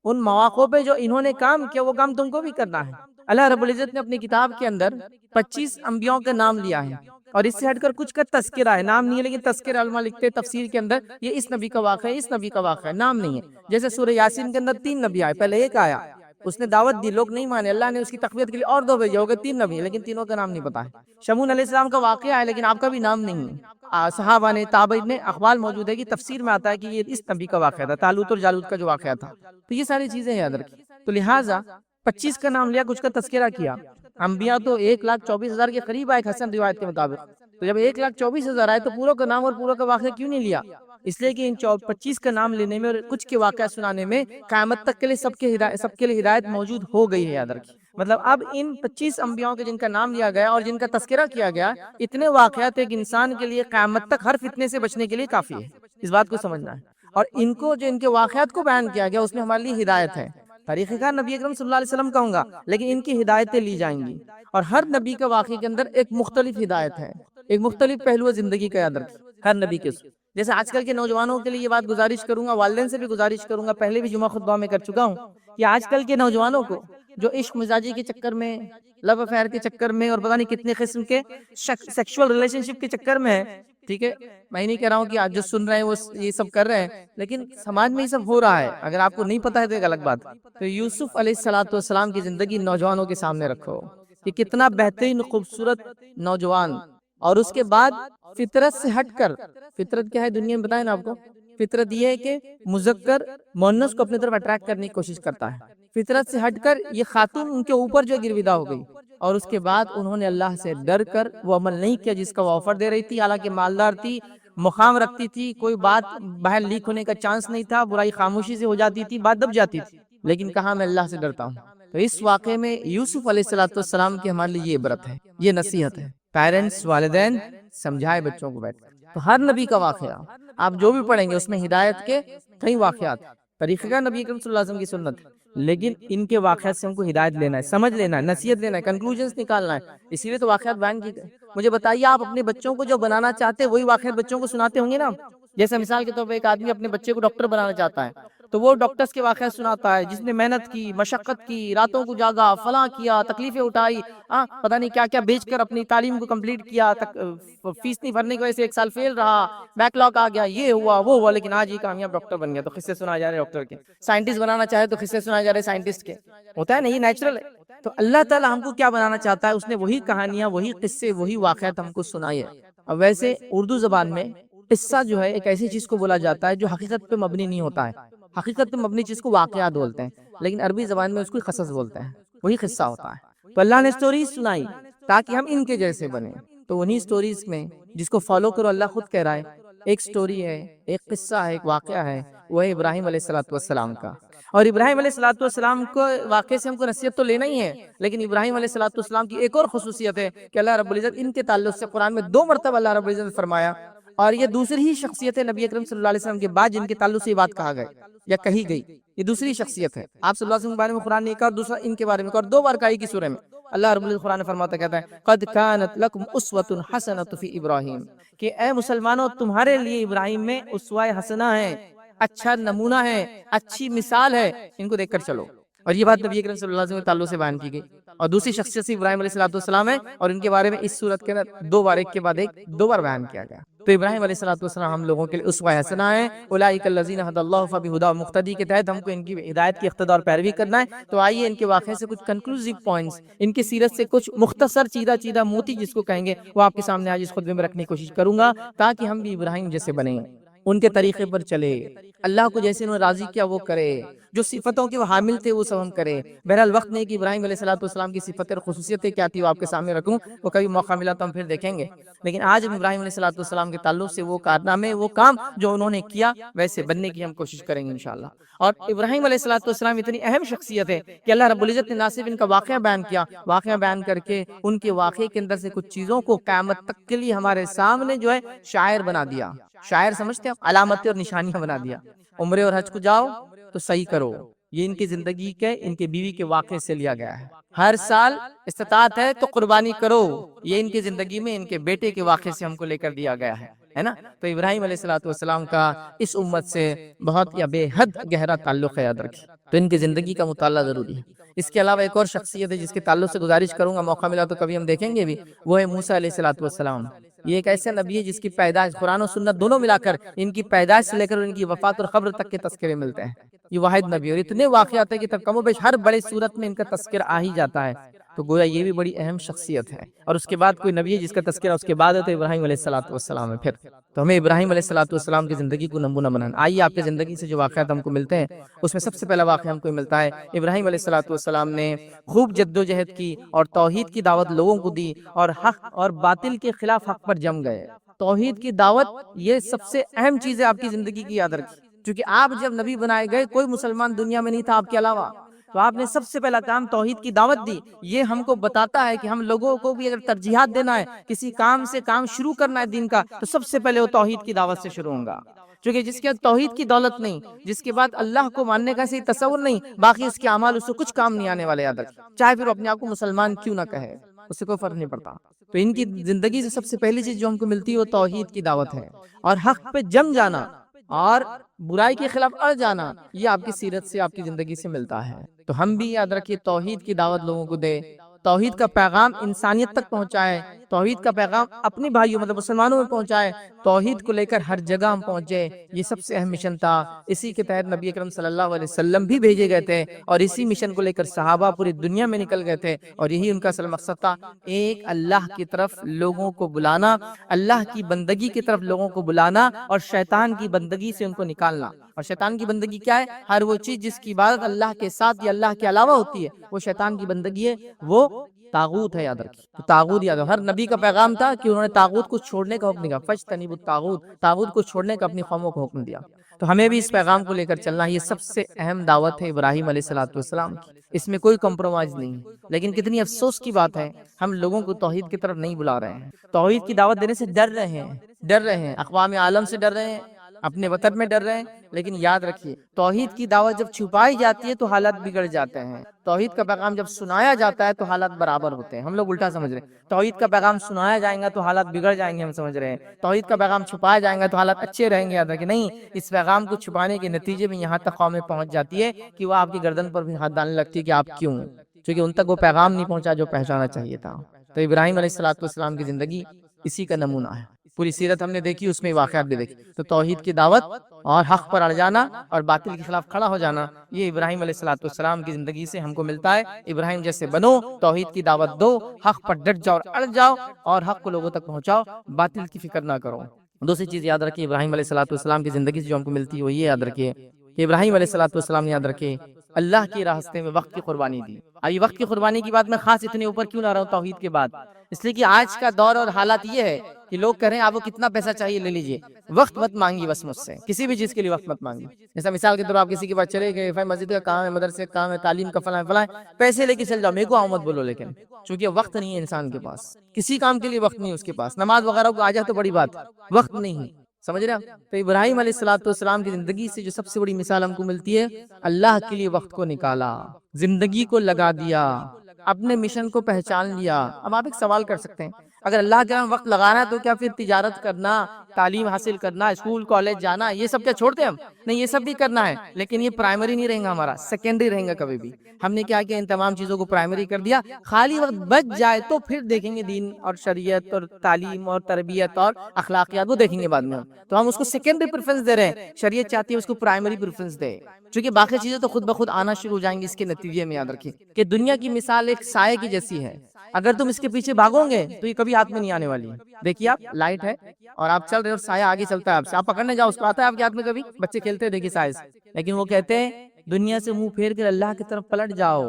ان مواقع پہ جو انہوں نے کام کیا وہ کام تم کو بھی کرنا ہے۔ اللہ رب العزت نے اپنی کتاب کے اندر 25 انبیاءوں کا نام لیا ہے، اور اس سے ہٹ کر کچھ کا تذکرہ ہے، نام نہیں ہے، لیکن تذکرہ علماء لکھتے ہیں تفسیر کے اندر یہ اس نبی کا واقعہ ہے، اس نبی کا واقعہ ہے، نام نہیں ہے۔ جیسے سورہ یاسین کے اندر 3 نبی آئے، پہلے ایک آیا، اس نے دعوت دی، لوگ نہیں مانے، اللہ نے اس کی تقویت کے لیے اور 2 بھیجے، ہو گئے 3 نبی، لیکن تینوں کا نام نہیں پتا ہے۔ شمعون علیہ السلام کا واقعہ ہے، لیکن آپ کا بھی نام نہیں ہے۔ صحابہ نے، تابعین نے، اقوال موجود ہے کہ تفسیر میں آتا ہے کہ یہ اس نبی کا واقعہ تھا، طالوت اور جالوت کا جو واقعہ تھا۔ تو یہ ساری چیزیں یاد رکھی، تو لہٰذا 25 کا نام لیا، کچھ کا تذکرہ کیا۔ انبیاء تو 1,24,000 کے قریب آئے حسن روایت کے مطابق، تو جب 1,24,000 آئے تو پوروں کا نام اور پوروں کا واقعہ کیوں نہیں لیا؟ اس لیے کہ ان 25 کا نام لینے میں اور کچھ کے واقعہ سنانے میں قیامت تک کے لیے سب کے لیے ہدایت موجود ہو گئی ہے، یاد رکھیے۔ مطلب اب ان 25 انبیاءوں کے جن کا نام لیا گیا اور جن کا تذکرہ کیا گیا، اتنے واقعات ایک انسان کے لیے قیامت تک ہر فتنے سے بچنے کے لیے کافی ہے، اس بات کو سمجھنا ہے۔ اور ان کو جو ان کے واقعات کو بیان کیا گیا اس میں ہمارے لیے ہدایت ہے۔ طریقہ کار نبی اکرم صلی اللہ علیہ وسلم کہوں گا، لیکن ان کی ہدایتیں لی جائیں گی، اور ہر نبی کا واقعے کے اندر ایک مختلف ہدایت ہے، ایک مختلف پہلو ہے زندگی کا، یاد رکھیں ہر نبی کے۔ جیسے آج کل کے نوجوانوں کے لیے یہ بات گزارش کروں گا، والدین سے بھی گزارش کروں گا، پہلے بھی جمعہ خطبہ میں کر چکا ہوں کہ آج کل کے نوجوانوں کو جو عشق مزاجی کے چکر میں، لو افیئر کے چکر میں، اور پتہ نہیں کتنے قسم کے سیکشول ریلیشن شپ کے چکر میں ہے، ٹھیک ہے، میں نہیں کہہ رہا ہوں کہ آج جو سن رہے ہیں وہ یہ سب کر رہے ہیں، لیکن سماج میں یہ سب ہو رہا ہے، اگر آپ کو نہیں پتا ہے تو ایک الگ بات۔ تو یوسف علیہ السلام کی زندگی نوجوانوں کے سامنے رکھو کہ کتنا بہترین خوبصورت نوجوان، اور اس کے بعد فطرت سے ہٹ کر، فطرت کیا ہے دنیا میں بتائیں نا آپ کو، فطرت یہ ہے کہ مذکر مؤنث کو اپنی طرف اٹریکٹ کرنے کی کوشش کرتا ہے، فطرت سے ہٹ کر یہ خاتون ان کے اوپر جو گرویدہ ہو گئی، اور اس کے بعد انہوں نے اللہ سے ڈر کر وہ عمل نہیں کیا جس کا وہ آفر دے رہی تھی، حالانکہ مالدار تھی، مقام رکھتی تھی، کوئی بات باہر لیک ہونے کا چانس نہیں تھا، برائی خاموشی سے ہو جاتی تھی، بات دب جاتی تھی، لیکن کہا میں اللہ سے ڈرتا ہوں۔ تو اس واقعے میں یوسف علیہ السلام کی ہمارے لیے یہ عبرت ہے، یہ نصیحت ہے۔ پیرنٹس، والدین سمجھائے بچوں کو بیٹھ کر۔ تو ہر نبی کا واقعہ آپ جو بھی پڑھیں گے اس میں ہدایت کے کئی واقعات، طریقہ کا نبی اکرم صلی اللہ علیہ وسلم کی سنت، لیکن ان کے واقعات سے ہم کو ہدایت لینا ہے، سمجھ لینا ہے، نصیحت لینا ہے، کنکلوژنز نکالنا ہے، اسی لیے تو واقعات بیان کی گئے۔ مجھے بتائیے، آپ اپنے بچوں کو جو بنانا چاہتے ہیں وہی واقعات بچوں کو سناتے ہوں گے نا؟ جیسے مثال کے طور پہ ایک آدمی اپنے بچے کو ڈاکٹر بنانا چاہتا ہے تو وہ ڈاکٹرز کے واقعات سناتا ہے، جس نے محنت کی، مشقت کی، راتوں کو جاگا، فلاں کیا، تکلیفیں اٹھائی، پتہ نہیں کیا کیا بیچ کر اپنی تعلیم کو کمپلیٹ کیا، فیس نہیں بھرنے کی وجہ سے 1 سال فیل رہا، بیک لاگ آ گیا، یہ ہوا وہ ہوا، لیکن آج یہ کامیاب ڈاکٹر بن گیا، تو قصے سنائے جا رہے ڈاکٹر کے۔ سائنٹسٹ بنانا چاہے تو قصے سنائے جا رہے سائنٹسٹ کے، ہوتا ہے نا، یہ نیچرل ہے۔ تو اللہ تعالیٰ ہم کو کیا بنانا چاہتا ہے، اس نے وہی کہانیاں، وہی قصے، وہی واقعات ہم کو سنائے۔ اور ویسے اردو زبان میں قصہ جو ہے ایک ایسی چیز کو بولا جاتا ہے جو حقیقت پہ مبنی نہیں ہوتا ہے، حقیقت پہ مبنی چیز کو واقعات بولتے ہیں، لیکن عربی زبان میں اس کو قصص بولتے ہیں، وہی قصہ ہوتا ہے۔ تو اللہ نے سٹوریز سنائی تاکہ ہم ان کے جیسے بنیں، تو انہی سٹوریز میں جس کو فالو کرو، اللہ خود کہہ رہا ہے ایک سٹوری ہے، ایک قصہ ہے، ایک واقعہ ہے، وہ ہے ابراہیم علیہ السلام کا۔ اور ابراہیم علیہ السلام کو واقعے سے ہم کو نصیحت تو لینا ہی ہے، لیکن ابراہیم علیہ السلام کی ایک اور خصوصیت ہے کہ اللہ رب العزت ان کے تعلق سے قرآن میں 2 مرتبہ اللہ رب العزت نے فرمایا، اور یہ دوسری ہی شخصیت ہے نبی اکرم صلی اللہ علیہ وسلم کے بعد جن کے تعلق سے یہ بات کہا گیا یا کہی گئی، یہ دوسری شخصیت ہے۔ آپ صلی اللہ علیہ وسلم کے بارے میں قرآن نے ایک اور دوسرا ان کے بارے میں اور 2 بار کہا کی سورہ میں اللہ رب العزت قرآن فرماتا کہتا ہے قد كانت لكم اسوة حسنة في ابراہیم، کہ اے مسلمانوں تمہارے لیے ابراہیم میں اسوہ حسنہ ہے، اچھا نمونہ ہے، اچھی مثال ہے، ان کو دیکھ کر چلو۔ اور یہ بات نبی اکرم صلی اللہ علیہ وسلم کے تعلق سے بیان کی گئی، اور دوسری شخصیت سے ابراہیم علیہ السلام ہے، اور ان کے بارے میں اس صورت کے اندر 2 بار، ایک کے بعد ایک 2 بار بیان کیا گیا۔ تو ابراہیم علیہ السلام ہم لوگوں کے لیے اسوہ حسنہ ہے، اولئک الذین ھدی اللہ فبہداہ مقتدی کے تحت ہم کو ان کی ہدایت کی اقتداء اور پیروی کرنا ہے۔ تو آئیے ان کے واقعے سے کچھ کنکلوزیو پوائنٹس، ان کی سیرت سے کچھ مختصر چیدہ موتی جس کو کہیں گے وہ آپ کے سامنے آج اس خطبے میں رکھنے کی کوشش کروں گا، تاکہ ہم بھی ابراہیم جیسے بنیں، ان کے طریقے پر چلے، اللہ کو جیسے انہوں نے راضی کیا وہ کرے، جو صفتوں کے وہ حامل تھے وہ سب ہم کرے۔ بہرحال وقت نہیں کہ ابراہیم علیہ السلام کی صفتیں اور خصوصیتیں کیا تھی وہ آپ کے سامنے رکھوں، وہ کبھی موقع ملا تو ہم پھر دیکھیں گے، لیکن آج ہم ابراہیم علیہ السلام کے تعلق سے وہ کارنامے، وہ کام جو انہوں نے کیا ویسے بننے کی ہم کوشش کریں گے انشاءاللہ۔ اور ابراہیم علیہ السلام اتنی اہم شخصیت ہے کہ اللہ رب العزت نے نہ صرف ان کا واقعہ بیان کیا، واقعہ بیان کر کے ان کے واقعے کے اندر سے کچھ چیزوں کو قیامت تک کے لیے ہمارے سامنے جو ہے شاعر بنا دیا، شاعر سمجھتے ہیں، علامتیں اور نشانیاں بنا دیا۔ عمرے اور حج کو جاؤ تو صحیح کرو، یہ ان کی زندگی کے، ان کے بیوی کے واقعے سے لیا گیا ہے۔ ہر سال استطاعت ہے تو قربانی کرو، یہ ان کی زندگی میں ان کے بیٹے کے واقعے سے ہم کو لے کر دیا گیا ہے نا۔ تو ابراہیم علیہ السلام کا اس امت سے بہت یا بے حد گہرا تعلق ہے، یاد رکھیں۔ تو ان کی زندگی کا مطالعہ ضروری ہے۔ اس کے علاوہ ایک اور شخصیت ہے جس کے تعلق سے گزارش کروں گا، موقع ملا تو کبھی ہم دیکھیں گے بھی، وہ ہے موسیٰ علیہ السلام۔ یہ ایک ایسے نبی ہے جس کی پیدائش، قرآن و سنت دونوں ملا کر ان کی پیدائش سے لے کر ان کی وفات اور قبر تک کے تذکرے ملتے ہیں۔ یہ واحد نبی، اور اتنے واقعات ہیں کہ تب کم و بیش ہر بڑے صورت میں ان کا تذکرہ آ ہی جاتا ہے، تو گویا یہ بھی بڑی اہم شخصیت ہے۔ اور اس کے بعد کوئی نبی ہے جس کا تذکرہ اس کے بعد ہے تو ابراہیم علیہ السلام ہے۔ پھر تو ہمیں ابراہیم علیہ السلام کی زندگی کو نمونہ بنانا۔ آئیے آپ کی زندگی سے جو واقعات ہم کو ملتے ہیں اس میں سب سے پہلا واقعہ ہم کو ملتا ہے، ابراہیم علیہ السلام نے خوب جد و جہد کی اور توحید کی دعوت لوگوں کو دی، اور حق اور باطل کے خلاف حق پر جم گئے۔ توحید کی دعوت یہ سب سے اہم چیز ہے آپ کی زندگی کی، یاد رکھیے، کیونکہ آپ جب نبی بنائے گئے کوئی مسلمان دنیا میں نہیں تھا آپ کے علاوہ، تو آپ نے سب سے پہلا کام توحید کی دعوت دی۔ یہ ہم کو بتاتا ہے کہ ہم لوگوں کو بھی اگر ترجیحات دینا ہے، کسی کام سے کام شروع کرنا ہے دین کا، تو سب سے پہلے وہ توحید کی دعوت سے شروع ہوگا، کیونکہ جس کے توحید کی دولت نہیں، جس کے بعد اللہ کو ماننے کا صحیح تصور نہیں، باقی اس کے اعمال اس سے کچھ کام نہیں آنے والے، یاد رکھیں، چاہے پھر وہ اپنے آپ کو مسلمان کیوں نہ کہے، اس سے کوئی فرق نہیں پڑتا۔ تو ان کی زندگی سے سب سے پہلی چیز جو ہم کو ملتی ہے وہ توحید کی دعوت ہے، اور حق پہ جم جانا اور برائی کے خلاف اڑ جانا، یہ آپ کی سیرت سے، آپ کی زندگی سے ملتا ہے۔ تو ہم بھی یاد رکھیے توحید کی دعوت لوگوں کو دے، توحید کا پیغام انسانیت تک پہنچائے، توحید کا پیغام اپنی بھائیوں مطلب مسلمانوں میں پہنچائے، توحید کو لے کر ہر جگہ ہم پہنچے، یہ سب سے اہم مشن تھا۔ اسی کے تحت نبی اکرم صلی اللہ علیہ وسلم بھی بھیجے گئے تھے، اور اسی مشن کو لے کر صحابہ پوری دنیا میں نکل گئے تھے، اور یہی ان کا اصل مقصد تھا، ایک اللہ کی طرف لوگوں کو بلانا، اللہ کی بندگی کی طرف لوگوں کو بلانا، اور شیطان کی بندگی سے ان کو نکالنا۔ اور شیطان کی بندگی کیا ہے؟ ہر وہ چیز جس کی عبادت اللہ کے ساتھ یا اللہ کے علاوہ ہوتی ہے وہ شیطان کی بندگی ہے، وہ طاغوت ہے، یاد رکھیے۔ تو طاغوت یاد ہر نبی کا پیغام تھا کہ انہوں نے طاغوت کو چھوڑنے کا حکم دیا، فاجتنبوا الطاغوت، طاغوت کو چھوڑنے کا اپنی قوموں کو حکم دیا۔ تو ہمیں بھی اس پیغام کو لے کر چلنا، یہ سب سے اہم دعوت ہے ابراہیم علیہ السلام کی، اس میں کوئی کمپرومائز نہیں ہے۔ لیکن کتنی افسوس کی بات ہے، ہم لوگوں کو توحید کی طرف نہیں بلا رہے ہیں، توحید کی دعوت دینے سے ڈر رہے ہیں، اقوام عالم سے ڈر رہے ہیں، اپنے وطن میں ڈر رہے ہیں۔ لیکن یاد رکھیے توحید کی دعوت جب چھپائی جاتی ہے تو حالات بگڑ جاتے ہیں، توحید کا پیغام جب سنایا جاتا ہے تو حالات برابر ہوتے ہیں۔ ہم لوگ الٹا سمجھ رہے ہیں، توحید کا پیغام سنایا جائے گا تو حالات بگڑ جائیں گے، ہم سمجھ رہے ہیں توحید کا پیغام چھپایا جائے گا تو حالات اچھے رہیں گے۔ یاد رکھیں نہیں، اس پیغام کو چھپانے کے نتیجے میں یہاں تک قومیں پہنچ جاتی ہے کہ وہ آپ کی گردن پر بھی ہاتھ ڈالنے لگتی ہے کہ آپ کیوں، کیونکہ ان تک وہ پیغام نہیں پہنچا جو پہنچانا چاہیے تھا۔ تو ابراہیم علیہ السلام کی زندگی اسی کا نمونہ ہے، پوری سیرت ہم نے دیکھی، اس میں واقعات بھی دیکھی۔ تو توحید کی دعوت اور حق پر اڑ جانا اور باطل کے خلاف کھڑا ہو جانا، یہ ابراہیم علیہ السلام کی زندگی سے ہم کو ملتا ہے۔ ابراہیم جیسے بنو، توحید کی دعوت دو، حق پر ڈٹ جاؤ اور اڑ جاؤ، اور حق کو لوگوں تک پہنچاؤ، باطل کی فکر نہ کرو۔ دوسری چیز یاد رکھیے ابراہیم علیہ السلام کی زندگی سے جو ہم کو ملتی ہے وہ یہ یاد رکھیے کہ ابراہیم علیہ السلام نے یاد رکھے اللہ کے راستے میں وقت کی قربانی دی۔ ابھی وقت کی قربانی کی بات میں خاص اتنے اوپر کیوں لا رہا ہوں توحید کے بعد، اس لیے کہ آج کا دور اور حالات یہ ہے کہ لوگ کہہ رہے ہیں آپ کو کتنا پیسہ چاہیے لے لیجئے، وقت مت مانگی بس مجھ سے، کسی بھی چیز کے لیے وقت مت مانگی۔ جیسا مثال کے طور پر آپ کسی کے پاس چلے گئے، بھائی مسجد کا کام ہے، مدرسے کا کام ہے، تعلیم کا فلاں فلاں، پیسے لے کے چل جاؤ، میرے کو آؤ مت بولو، لیکن چونکہ وقت نہیں ہے انسان کے پاس، کسی کام کے لیے وقت نہیں ہے اس کے پاس، نماز وغیرہ کو آ جائے تو بڑی بات، وقت نہیں ہے، سمجھ رہے ہیں؟ تو ابراہیم علیہ السلام کی زندگی سے جو سب سے بڑی مثال ہم کو ملتی ہے، اللہ کے لیے وقت کو نکالا، زندگی کو لگا دیا، اپنے مشن کو پہچان لیا۔ اب آپ ایک سوال کر سکتے ہیں، اگر اللہ کے نام وقت لگانا ہے تو کیا پھر تجارت کرنا، تعلیم حاصل کرنا، اسکول کالج جانا، یہ سب کیا چھوڑتے ہم؟ نہیں، یہ سب بھی کرنا ہے، لیکن یہ پرائمری نہیں رہیں گا، ہمارا سیکنڈری رہیں گا کبھی بھی۔ ہم نے کیا ان تمام چیزوں کو پرائمری کر دیا، خالی وقت بچ جائے تو پھر دیکھیں گے دین اور شریعت اور تعلیم اور تربیت اور اخلاقیات، وہ دیکھیں گے بعد میں۔ تو ہم اس کو سیکنڈری پریفرنس دے رہے ہیں، شریعت چاہتی ہے اس کو پرائمری پریفرنس دے، کیونکہ باقی چیزیں تو خود بخود آنا شروع ہو جائیں گی۔ اس کے نتیجے میں یاد رکھیں کہ دنیا کی مثال ایک سائے کی جیسی ہے، اگر تم اس کے پیچھے بھاگو گے تو یہ کبھی ہاتھ میں نہیں آنے والی ہے۔ دیکھیے آپ لائٹ ہے اور آپ چل رہے اور سایہ آگے چلتا ہے آپ سے، آپ پکڑنے جاؤ اس کو، آتا ہے آپ کے ہاتھ میں کبھی؟ بچے کھیلتے ہیں دیکھیے سائے سے، لیکن وہ کہتے ہیں دنیا سے منہ پھیر کر اللہ کی طرف پلٹ جاؤ،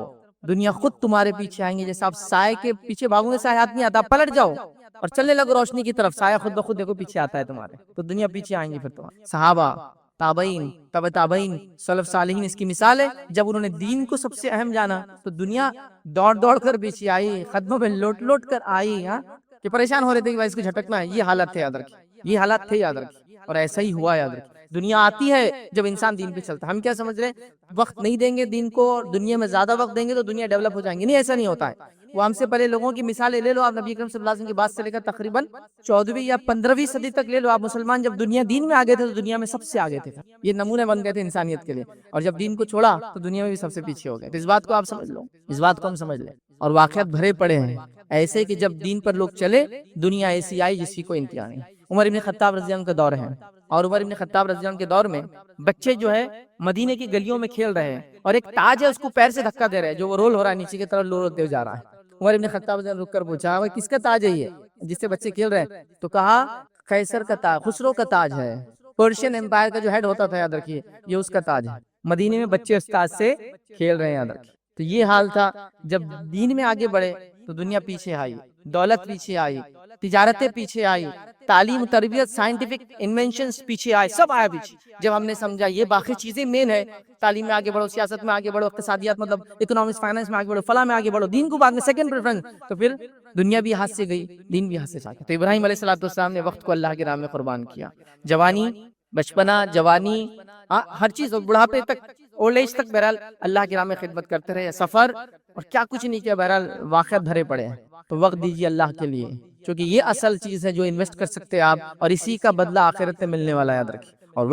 دنیا خود تمہارے پیچھے آئیں گے، جیسا آپ سائے کے پیچھے بھاگو گے سایہ ہاتھ نہیں آتا، پلٹ جاؤ اور چلنے لگو روشنی کی طرف، سایہ خود بخود دیکھو پیچھے آتا ہے تمہارے، تو دنیا پیچھے آئیں گی پھر تمہارے۔ صحابہ، تابعین، تبع تابعین، سلف صالحین اس کی مثال ہے، جب انہوں نے دین کو سب سے اہم جانا تو دنیا دوڑ دوڑ کر پیچھے آئی، قدموں پہ لوٹ لوٹ کر آئی، کہ پریشان ہو رہے تھے کہ بھائی اس کو جھٹکنا ہے، یہ حالت تھے، یاد رکھیں، یہ حالات تھے، یاد رکھیں، اور ایسا ہی ہوا، یاد رکھیں۔ دنیا آتی ہے جب انسان دین پہ چلتا ہے، ہم کیا سمجھ رہے ہیں وقت نہیں دیں گے دین کو اور دنیا میں زیادہ وقت دیں گے تو دنیا ڈیولپ ہو جائیں گے، نہیں، ایسا نہیں ہوتا ہے۔ وہ ہم سے پہلے لوگوں کی مثالیں لے لو آپ، نبی اکرم صلی اللہ علیہ وسلم کی بات سے لے کر تقریباً 14ویں یا 15ویں صدی تک لے لو آپ، مسلمان جب دنیا دین میں آگے تھے تو دنیا میں سب سے آگے تھے، یہ نمونے بن گئے تھے انسانیت کے لیے، اور جب دین کو چھوڑا تو دنیا میں بھی سب سے پیچھے ہو گئے، تو اس بات کو آپ سمجھ لو، اس بات کو ہم سمجھ لیں، اور واقعات بھرے پڑے ہیں ایسے کہ جب دین پر لوگ چلے دنیا ایسی آئی جس کی کوئی انتہا نہیں۔ عمر ابن خطاب رضی اللہ عنہ کا دور ہے، اور عمر ابن خطاب رضی اللہ عنہ کے دور میں بچے جو ہے مدینے کی گلیوں میں کھیل رہے ہیں، اور ایک تاج ہے اس کو پیر سے دھکا دے رہے ہیں، جو وہ رول ہو رہا ہے نیچے کی طرف رول ہوتے جا رہا ہے۔ عمر ابن خطاب رضی اللہ عنہ رک کر پوچھا وہ کس کا تاج ہے یہ جس سے بچے کھیل رہے ہیں؟ تو کہا قیصر کا تاج، خسرو کا تاج ہے، پرشین امپائر کا جو ہیڈ ہوتا تھا، یاد رکھیے یہ اس کا تاج ہے۔ مدینے میں بچے اس تاج سے کھیل رہے ہیں، یاد رکھیے۔ تو یہ حال تھا جب دین میں آگے بڑھے تو دنیا پیچھے آئی، دولت پیچھے آئی، تجارتیں پیچھے آئی، تعلیم تربیت سائنٹیفک انوینشنز پیچھے آئے، سب آیا پیچھے۔ جب ہم نے سمجھا یہ باقی چیزیں مین ہے، تعلیم میں آگے بڑھو، سیاست میں آگے بڑھو، اقتصادیات مطلب اکنامکس فائنانس میں آگے بڑھو، فلاں میں آگے بڑھو، دین کو بعد میں سیکنڈ پریفرنس، تو پھر دنیا بھی ہاتھ سے گئی، دین بھی ہاتھ سے چلا گیا۔ تو ابراہیم علیہ السلام نے وقت کو اللہ کی راہ میں قربان کیا، جوانی، بچپنا، جوانی، ہر چیز، بڑھاپے تک، اولڈ ایج تک بہرحال اللہ کی راہ میں خدمت کرتے رہے، سفر اور کیا کچھ نہیں کیا، بہرحال واقعات بھرے پڑے ہیں۔ تو وقت دیجیے اللہ کے لیے، کیونکہ یہ اصل چیز ہے جو انویسٹ کر سکتے ہیں آپ، اور اسی کا بدلہ آخرت میں ملنے والا ہے، یاد رکھیے۔ اور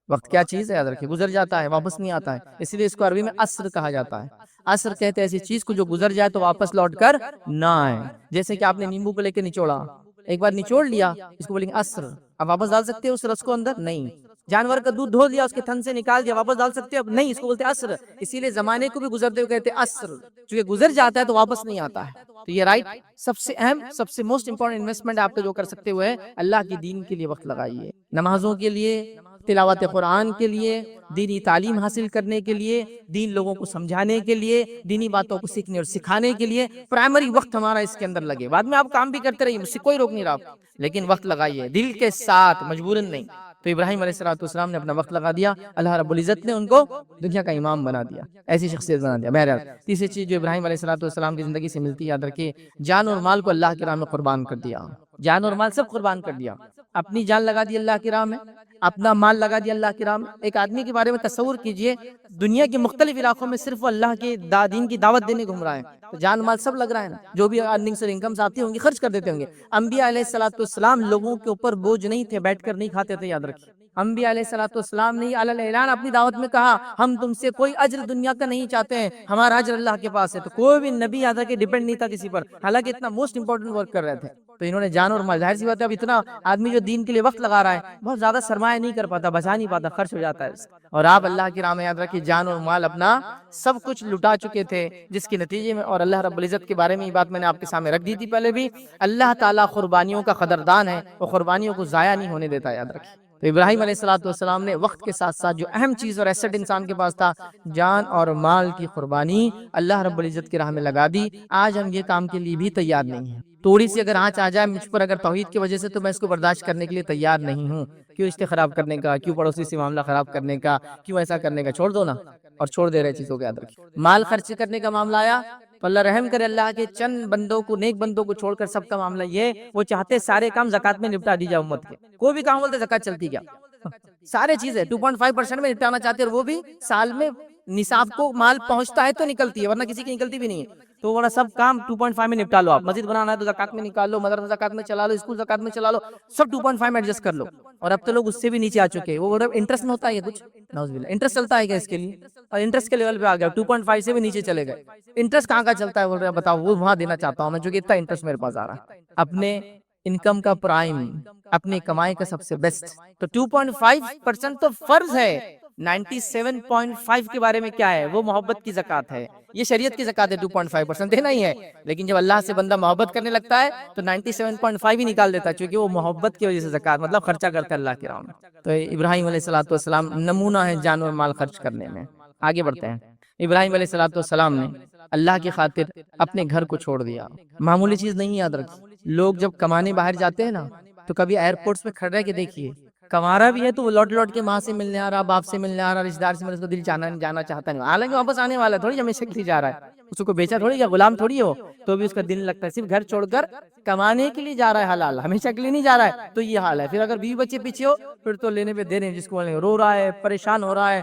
وقت کیا چیز ہے، یاد رکھیے، گزر جاتا ہے، واپس نہیں آتا ہے، اسی لیے اس کو عربی میں عصر کہا جاتا ہے۔ عصر کہتے ہیں ایسی چیز کو جو گزر جائے تو واپس لوٹ کر نہ آئے، جیسے کہ آپ نے نیمبو کو لے کے نچوڑا، ایک بار نچوڑ لیا، اس کو بولیں گے عصر، اب واپس ڈال سکتے ہو اس رس کو اندر؟ نہیں۔ جانور کا دودھ دھو لیا، اس کے تھن سے نکال دیا، واپس ڈال سکتے ہو؟ اب نہیں، اس کو بولتے ہیں عصر۔ اسی لیے زمانے کو بھی گزرتے ہوئے کہتے ہیں عصر، چونکہ گزر جاتا ہے تو واپس نہیں آتا ہے۔ تو یہ رائٹ، سب سے اہم، سب سے موسٹ امپورٹنٹ انویسٹمنٹ آپ جو کر سکتے ہوئے اللہ کی دین کے لیے وقت لگائیے، نمازوں کے لیے، تلاوت قرآن کے لیے، دینی تعلیم حاصل کرنے کے لیے، دین لوگوں کو سمجھانے کے لیے، دینی باتوں کو سیکھنے اور سکھانے کے لیے، پرائمری وقت ہمارا اس کے اندر لگے۔ بعد میں آپ کام بھی کرتے رہیے، مجھ سے کوئی روک نہیں رہا، لیکن وقت لگائیے دل کے ساتھ، مجبوراً نہیں۔ تو ابراہیم علیہ السلام نے اپنا وقت لگا دیا، اللہ رب العزت نے ان کو دنیا کا امام بنا دیا، ایسی شخصیت بنا دیا۔ بہرحال تیسری چیز جو ابراہیم علیہ السلام کی زندگی سے ملتی ہے، یاد رکھیے، جان اور مال کو اللہ کی راہ میں قربان کر دیا، جان اور مال سب قربان کر دیا، اپنی جان لگا دی اللہ کی راہ میں، اپنا مال لگا دیا اللہ کی راہ میں۔ ایک آدمی کے بارے میں تصور کیجئے، دنیا کے مختلف علاقوں میں صرف اللہ کے دین کی دعوت دینے گھوم رہا ہے، تو جان مال سب لگ رہا ہے نا، جو بھی ارننگز اور انکمز آتی ہوں گی خرچ کر دیتے ہوں گے۔ انبیاء علیہ السلام لوگوں کے اوپر بوجھ نہیں تھے، بیٹھ کر نہیں کھاتے تھے، یاد رکھیے۔ انبیاء علیہ السلام نے علی الاعلان اپنی دعوت میں کہا ہم تم سے کوئی اجر دنیا کا نہیں چاہتے ہیں، ہمارا اجر اللہ کے پاس ہے۔ تو کوئی بھی نبی یاد رکھے ڈیپینڈ نہیں تھا کسی پر، حالانکہ اتنا موسٹ امپورٹنٹ ورک کر رہے تھے۔ تو انہوں نے جان اور مال، ظاہر سی بات ہے اب اتنا آدمی جو دین کے لیے وقت لگا رہا ہے بہت زیادہ سرمایہ نہیں کر پاتا، بچا نہیں پاتا، خرچ ہو جاتا ہے اس کا۔ اور آپ اللہ کی راہ میں یاد رکھیے جان اور مال اپنا سب کچھ لٹا چکے تھے، جس کے نتیجے میں، اور اللہ رب العزت کے بارے میں یہ بات میں نے آپ کے سامنے رکھ دی تھی پہلے بھی، اللہ تعالیٰ قربانیوں کا قدردان ہے، وہ قربانیوں کو ضائع نہیں ہونے دیتا، یاد رکھیے۔ تو ابراہیم علیہ السلام نے وقت کے ساتھ ساتھ جو اہم چیز اور ایسٹ انسان کے پاس تھا، جان اور مال کی قربانی اللہ رب العزت کی راہ میں لگا دی۔ آج ہم یہ کام کے لیے بھی تیار نہیں ہیں، تھوڑی سی اگر آنچ آ جائے مجھ پر اگر توحید کی وجہ سے تو میں اس کو برداشت کرنے کے لیے تیار نہیں ہوں۔ کیوں رشتے خراب کرنے کا، کیوں پڑوسی سے معاملہ خراب کرنے کا، کیوں ایسا کرنے کا، چھوڑ دو نا، اور چھوڑ دے رہے چیزوں کو یاد رکھیے۔ مال خرچ کرنے کا معاملہ آیا تو اللہ رحم کرے، اللہ کے چند بندوں کو، نیک بندوں کو چھوڑ کر سب کا معاملہ یہ، وہ چاہتے سارے کام زکات میں نپٹا دی جائے امت کے، کوئی بھی کام بولتے زکات چلتی کیا، سارے چیزیں 2.5% میں نپٹانا چاہتے ہیں، اور وہ بھی سال میں نصاب کو مال پہنچتا ہے تو نکلتی ہے، ورنہ کسی کی نکلتی بھی نہیں ہے۔ تو وہ سب کام 2.5 میں نپٹا لو، آپ مسجد بنانا ہے تو زکات میں نکال لو، مدرسہ زکات میں چلا لو، اسکول زکات میں چلا لو، سب 2.5 میں ایڈجسٹ کر لو۔ اور اب تو لوگ اس سے بھی نیچے آ چکے ہیں، وہ انٹرسٹ میں ہوتا ہے کچھ، نعوذ باللہ انٹرسٹ چلتا ہے کیا اس کے لیے، اور انٹرسٹ کے لیول پہ آ گیا، 2.5 سے بھی نیچے چلے گئے۔ انٹرسٹ کہاں کا چلتا ہے بول رہے ہیں، بتاؤ، وہ وہاں دینا چاہتا ہوں میں، جو کہ اتنا انٹرسٹ میرے پاس آ رہا ہے، اپنے انکم کا پرائم، اپنی کمائی کا سب سے بیسٹ۔ تو 2.5% تو فرض ہے، 97.5 کے بارے میں کیا ہے، وہ محبت کی زکات ہے، یہ شریعت کی زکات ہے، 2.5% دینا ہی ہے۔ لیکن جب اللہ سے بندہ محبت کرنے لگتا ہے تو 97.5 ہی نکال دیتا ہے، چونکہ وہ محبت کی وجہ سے زکات مطلب خرچہ کرتا ہے اللہ کی راہ میں۔ تو ابراہیم علیہ السلام نمونہ ہے جان اور مال خرچ کرنے میں۔ آگے بڑھتے ہیں، ابراہیم علیہ السلام نے اللہ کی خاطر اپنے گھر کو چھوڑ دیا، معمولی چیز نہیں، یاد رکھیے۔ لوگ جب کمانے باہر جاتے ہیں نا تو کبھی ایئرپورٹس میں کھڑ رہ کے دیکھیے، کمارا بھی ہے تو وہ لوٹ کے ماں سے ملنے آ رہا، باپ سے ملنے آ رہا، رشتہ دار سے ملنے، اس کو دل جانا چاہتا نہیں، حالانکہ واپس آنے والا ہے، تھوڑی ہمیشہ کے لیے جا رہا ہے، اس کو بیچا تھوڑی یا غلام تھوڑی ہو، تو بھی اس کا دل لگتا ہے، صرف گھر چھوڑ کر کمانے کے لیے جا رہا ہے، حلال، ہمیشہ کے لیے نہیں جا رہا ہے۔ تو یہ حال ہے، پھر اگر بیوی بچے پیچھے ہو پھر تو لینے پہ دے رہے ہیں، جس کو رو رہا ہے، پریشان ہو رہا ہے،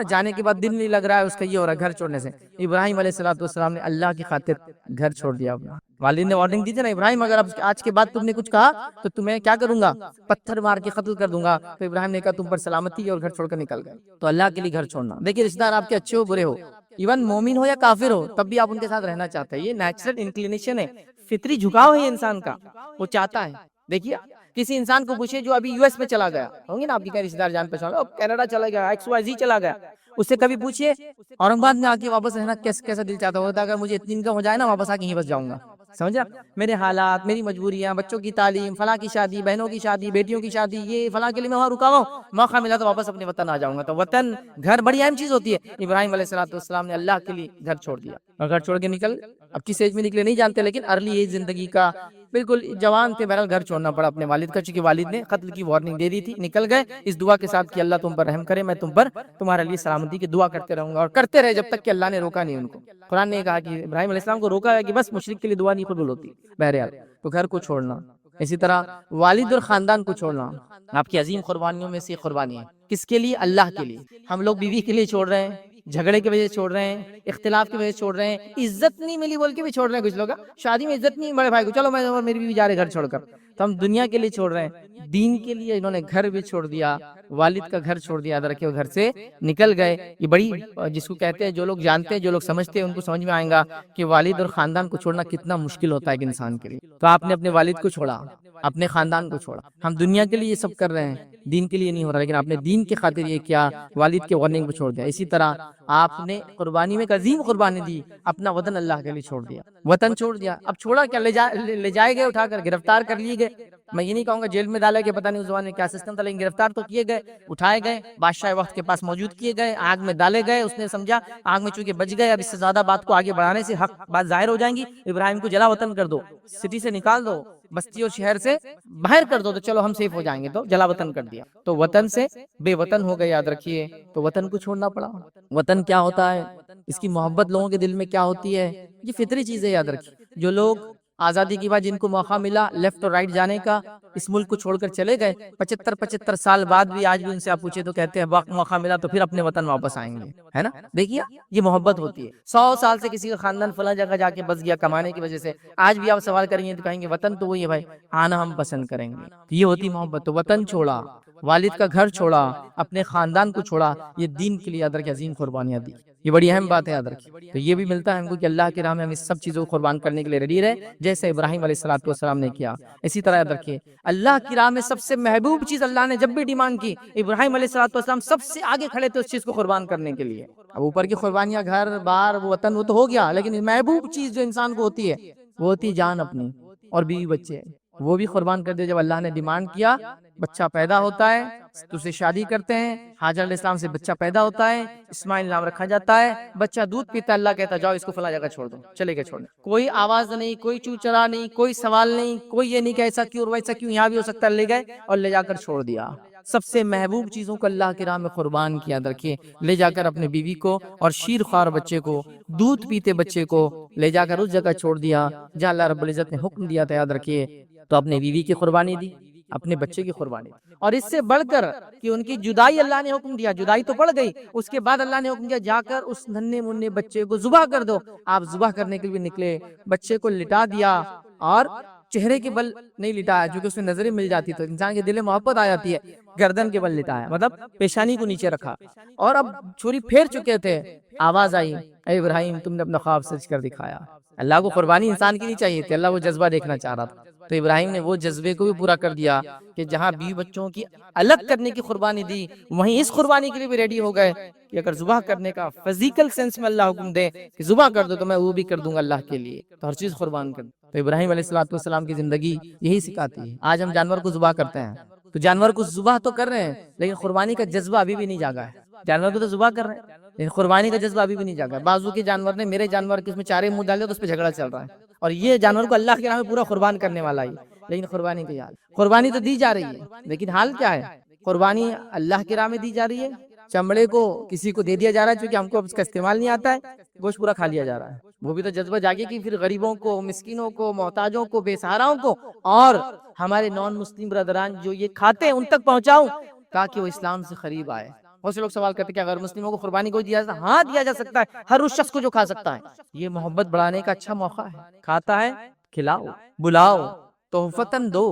جانے کے بعد دل نہیں لگ رہا ہے اس کا، یہ ہو رہا ہے گھر چھوڑنے سے۔ ابراہیم علیہ السلام نے اللہ کی خاطر گھر چھوڑ دیا اپنا۔ والد نے وارننگ دی تھی نا، ابراہیم اگر آج کے بعد تم نے کچھ کہا تو تمہیں کیا کروں گا، پتھر مار کے قتل کر دوں گا۔ تو ابراہیم نے کہا تم پر سلامتی ہے، اور گھر چھوڑ کر نکل گئے۔ تو اللہ کے لیے گھر چھوڑنا، دیکھیے رشتہ دار آپ کے اچھے ہو برے ہو، ایون مومن ہو یا کافر ہو، تب بھی آپ ان کے ساتھ رہنا چاہتے ہیں۔ یہ نیچرل انکلینیشن ہے، فطری جھکاؤ ہے انسان کا، وہ چاہتا ہے۔ دیکھیے کسی انسان کو پوچھے جو ابھی US میں چلا گیا، ہوں گے نا آپ کی رشتہ دار جان پہچان، کینیڈا چلا گیا، XYZ چلا گیا، اس سے کبھی پوچھیے اورنگ آباد میں آ کے واپس رہنا کیسا دل چاہتا ہوتا ہے، اگر مجھے اتنی انکم ہو جائے نا واپس آ کے یہیں بس جاؤں گا۔ سمجھا، میرے حالات، میری مجبوریاں، بچوں کی تعلیم، فلاں کی شادی، بہنوں کی شادی، بیٹیوں کی شادی، یہ فلاں کے لیے میں وہاں رکا ہوا ہوں، موقع ملا تو واپس اپنے وطن آ جاؤں گا۔ تو وطن، گھر بڑی اہم چیز ہوتی ہے۔ ابراہیم علیہ السلام نے اللہ کے لیے گھر چھوڑ دیا، اور گھر چھوڑ کے نکل، اب کس ایج میں نکلے نہیں جانتے، لیکن ارلی ایج زندگی کا، بالکل جوان تھے، بہرحال گھر چھوڑنا پڑا اپنے والد کا، چونکہ والد نے قتل کی وارننگ دے دی تھی۔ نکل گئے اس دعا کے ساتھ کہ اللہ تم پر رحم کرے، میں تم پر تمہارے لیے سلامتی کی دعا کرتے رہوں گا، اور کرتے رہے جب تک کہ اللہ نے روکا نہیں ان کو۔ قرآن نے کہا کہ ابراہیم علیہ السلام کو روکا ہے کہ بس مشرک کے لیے دعا نہیں قبول ہوتی۔ بہرحال تو گھر کو چھوڑنا، اسی طرح والد اور خاندان کو چھوڑنا آپ کی عظیم قربانیوں میں سے ایک قربانی ہے۔ کس کے لیے؟ اللہ کے لیے۔ ہم لوگ بیوی کے لیے چھوڑ رہے ہیں، جھگڑے کی وجہ سے چھوڑ رہے ہیں، اختلاف کی وجہ سے چھوڑ رہے ہیں، عزت نہیں ملی بول کے بھی چھوڑ رہے ہیں کچھ لوگ، شادی میں عزت نہیں بڑے بھائی کو، چلو میں اور میری بیوی جا رہے گھر چھوڑ کر۔ تو ہم دنیا کے لیے چھوڑ رہے ہیں، دین کے لیے انہوں نے گھر بھی چھوڑ دیا، والد کا گھر چھوڑ دیا، رکھے گھر سے نکل گئے۔ یہ بڑی، جس کو کہتے ہیں، جو لوگ جانتے ہیں، جو لوگ سمجھتے ہیں، ان کو سمجھ میں آئے گا کہ والد اور خاندان کو چھوڑنا کتنا مشکل ہوتا ہے ایک انسان کے لیے۔ تو آپ نے اپنے والد کو چھوڑا، اپنے خاندان کو چھوڑا۔ ہم دنیا کے لیے یہ سب کر رہے ہیں، دین کے لیے نہیں ہو رہا، لیکن آپ نے دین کی خاطر یہ کیا، والد کے وارننگ کو چھوڑ دیا۔ اسی طرح آپ نے قربانی میں ایک عظیم قربانی دی، اپنا وطن اللہ کے لیے چھوڑ دیا، وطن چھوڑ دیا۔ اب چھوڑا کیا، لے جائے گئے اٹھا کر، گرفتار کر لیے گئے۔ میں یہ نہیں کہوں گا جیل میں ڈالا کہ پتہ نہیں اس زمانے میں کیا سسٹم تھا، لیکن گرفتار تو کیے گئے، اٹھائے گئے، بادشاہ وقت کے پاس موجود کیے گئے، آگ میں ڈالے گئے۔ اس نے سمجھا آگ میں چونکہ بچ گئے، اب اس سے زیادہ بات کو آگے بڑھانے سے حق بات ظاہر ہو جائیں گی، ابراہیم کو جلا وطن کر دو، سٹی سے نکال دو، بستی اور شہر سے باہر کر دو، تو چلو ہم سیف ہو جائیں گے، تو جلا وطن کر دیا۔ تو وطن سے بے وطن ہو گئے، یاد رکھیے۔ تو وطن کو چھوڑنا پڑا۔ وطن کیا ہوتا ہے، اس کی محبت لوگوں کے دل میں کیا ہوتی ہے، یہ فطری چیز ہے، یاد رکھیے۔ جو لوگ آزادی کے بعد جن کو موقع ملا لیفٹ اور رائٹ جانے کا، اس ملک کو چھوڑ کر چلے گئے، 75 سال بعد بھی آج بھی ان سے آپ پوچھے تو کہتے ہیں موقع ملا تو پھر اپنے وطن واپس آئیں گے، ہے نا۔ دیکھیے یہ محبت ہوتی ہے۔ 100 سال سے کسی کا خاندان فلاں جگہ جا کے بس گیا کمانے کی وجہ سے، آج بھی آپ سوال کریں گے تو کہیں گے وطن تو وہی ہے بھائی، آنا ہم پسند کریں گے۔ یہ ہوتی محبت۔ تو وطن چھوڑا، والد کا گھر چھوڑا، اپنے خاندان کو چھوڑا، یہ دین کے لیے یاد رکھیں عظیم قربانیاں دی۔ یہ بڑی اہم بات ہے، یاد رکھیں۔ تو یہ بھی ملتا ہے ہم کو کہ اللہ کی راہ میں ہم اس سب چیزوں کو قربان کرنے کے لیے ریڈی رہے، جیسے ابراہیم علیہ السلام نے کیا۔ اسی طرح یاد رکھیے اللہ کی راہ میں سب سے محبوب چیز اللہ نے جب بھی ڈیمانڈ کی، ابراہیم علیہ السلام سب سے آگے کھڑے تھے اس چیز کو قربان کرنے کے لیے۔ اب اوپر کی قربانیاں، گھر بار، وطن، وہ تو ہو گیا، لیکن محبوب چیز جو انسان کو ہوتی ہے وہ ہوتی جان اپنی اور بیوی بچے، وہ بھی قربان کر دے۔ جب اللہ نے ڈیمانڈ کیا، بچہ پیدا ہوتا ہے تو اسے شادی کرتے ہیں، حاجر علیہ السلام سے بچہ پیدا ہوتا ہے، اسماعیل نام رکھا جاتا ہے، بچہ دودھ پیتا ہے، اللہ کہتا ہے جاؤ اس کو فلاں جگہ چھوڑ دو، چلے گئے چھوڑنے۔ کوئی آواز نہیں، کوئی چوچرا نہیں، کوئی سوال نہیں، کوئی یہ نہیں کہ ایسا کیوں اور ویسا کیوں، یہاں بھی ہو سکتا ہے، لے گئے اور لے جا کر چھوڑ دیا۔ سب سے محبوب چیزوں کو اللہ کی راہ میں قربان کیا، رکھیے لے جا کر اپنے بیوی کو اور شیر خوار بچے کو، دودھ پیتے بچے کو لے جا کر اس جگہ چھوڑ دیا جہاں اللہ رب العزت نے حکم دیا تھا، یاد رکھیے۔ تو اپنے بیوی کی قربانی دی، اپنے بچے کی قربانی دی، اور اس سے بڑھ کر کہ ان کی جدائی اللہ نے حکم دیا، جدائی تو پڑ گئی، اس کے بعد اللہ نے حکم دیا جا کر اس ننھے منھے بچے کو ذبح کر دو۔ آپ ذبح کرنے کے لیے نکلے، بچے کو لٹا دیا، اور چہرے کے بل نہیں لٹایا کیونکہ اس میں نظریں مل جاتی تو انسان کے دل میں محبت آ جاتی ہے، گردن کے بل لٹایا، مطلب پیشانی کو نیچے رکھا، اور اب چھری پھیر چکے تھے، آواز آئی اے ابراہیم تم نے اپنا خواب سچ کر دکھایا۔ اللہ کو قربانی انسان کی نہیں چاہیے تھی، اللہ وہ جذبہ دیکھنا چاہ رہا تھا، تو ابراہیم نے وہ جذبے کو بھی پورا کر دیا کہ جہاں بیوی بچوں کی الگ کرنے کی قربانی دی، وہیں اس قربانی کے لیے بھی ریڈی ہو گئے کہ اگر ذبح کرنے کا فزیکل سینس میں اللہ حکم دے کہ ذبح کر دو تو میں وہ بھی کر دوں گا اللہ کے لیے، تو ہر چیز قربان کر دوں۔ تو ابراہیم علیہ السلام کی زندگی یہی سکھاتی ہے۔ آج ہم جانور کو ذبح کرتے ہیں تو جانور کو ذبح تو کر رہے ہیں، لیکن قربانی کا جذبہ ابھی بھی نہیں جاگا ہے۔ جانور کو تو ذبح کر رہے ہیں لیکن قربانی کا جذبہ ابھی بھی نہیں جاگا ہے۔ بازو کے جانور نے میرے جانور کے اس میں چارے منہ ڈالے تو اس پہ جھگڑا چل رہا ہے، اور یہ جانور کو اللہ کے نام میں پورا قربان کرنے والا ہے، لیکن قربانی کی یاد، قربانی تو دی جا رہی ہے، لیکن حال کیا ہے، قربانی اللہ کے راہ میں دی جا رہی ہے، چمڑے کو کسی کو دے دیا جا رہا ہے چونکہ ہم کو اس کا استعمال نہیں آتا ہے، گوشت پورا کھا لیا جا رہا ہے۔ وہ بھی تو جذبہ جاگے کہ پھر غریبوں کو، مسکینوں کو، محتاجوں کو، بے سہاراؤں کو، اور ہمارے نان مسلم برادران جو یہ کھاتے ہیں ان تک پہنچاؤں تاکہ وہ اسلام سے قریب آئے۔ بہت سے لوگ سوال کرتے ہیں کہ غیر مسلموں کو قربانی کو دیا جاتا ہے؟ ہاں دیا جا سکتا ہے، ہر اس شخص کو جو کھا سکتا ہے۔ یہ محبت بڑھانے کا اچھا موقع ہے، کھاتا ہے کھلاؤ، بلاؤ، تحفتاً دو،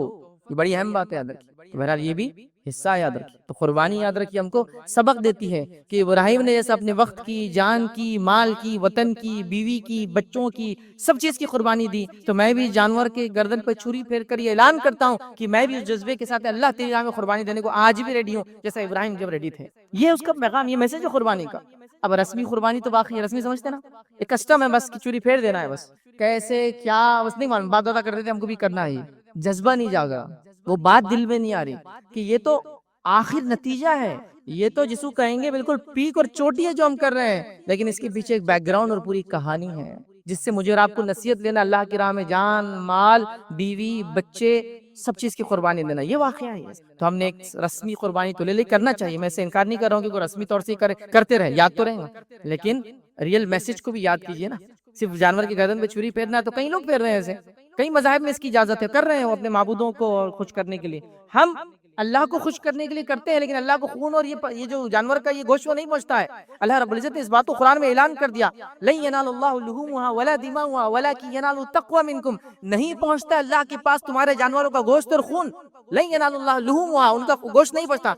یہ بڑی اہم بات ہے یاد رکھیے۔ تو بہرحال یہ بھی حصہ ہے یاد رکھیے۔ تو قربانی یاد رکھیے ہم کو سبق دیتی ہے کہ ابراہیم نے جیسے اپنے وقت کی، جان کی، مال کی، وطن کی، بیوی کی، بچوں کی، سب چیز کی قربانی دی، تو میں بھی جانور کے گردن پہ چھری پھیر کر یہ اعلان کرتا ہوں کہ میں بھی اس جذبے کے ساتھ اللہ تعالیٰ میں قربانی دینے کو آج بھی ریڈی ہوں، جیسا ابراہیم جب ریڈی تھے۔ یہ اس کا پیغام، یہ میسج ہے قربانی کا۔ اب رسمی قربانی تو باقی ہے، رسمی سمجھتے نا، ایک کسٹم ہے، بس چوری پھیر دینا ہے، بس کیسے کیا بس نہیں معلوم، بات کرتے تھے ہم کو بھی کرنا ہے، جذبہ نہیں جاگا، وہ بات دل میں نہیں آ رہی کہ یہ تو آخر نتیجہ ہے، یہ تو جسو کہیں گے بالکل پیک اور چوٹی ہے جو ہم کر رہے ہیں، لیکن اس کے پیچھے ایک بیک گراؤنڈ اور پوری کہانی ہے جس سے مجھے اور آپ کو نصیحت لینا، اللہ کی راہ میں جان، مال، بیوی، بچے، سب چیز کی قربانی دینا، یہ واقعہ ہے۔ تو ہم نے ایک رسمی قربانی تو لے کرنا چاہیے، میں اسے انکار نہیں کر رہا ہوں کہ کوئی رسمی طور سے کرتے رہے، یاد تو رہیں گا، لیکن ریئل میسج کو بھی یاد کیجئے نا۔ صرف جانور کی گردن پہ چھری پھیرنا ہے تو کئی لوگ پھیر رہے ہیں، ایسے کئی مذاہب میں اس کی اجازت ہے، کر رہے ہیں وہ اپنے معبودوں کو خوش کرنے کے لیے۔ ہم اللہ کو خوش کرنے کے لیے کرتے ہیں، لیکن اللہ کو خون اور یہ جو جانور کا یہ گوشت وہ نہیں پہنچتا ہے۔ اللہ رب العزت نے اس بات کو قرآن میں اعلان کر دیا، لن ینال اللہ لحومها ولا دماؤها ولکن ینال التقوی منکم، نہیں پہنچتا اللہ کے پاس تمہارے جانوروں کا گوشت اور خون، لن ینال اللہ لحومها، ان کا گوشت نہیں پہنچتا،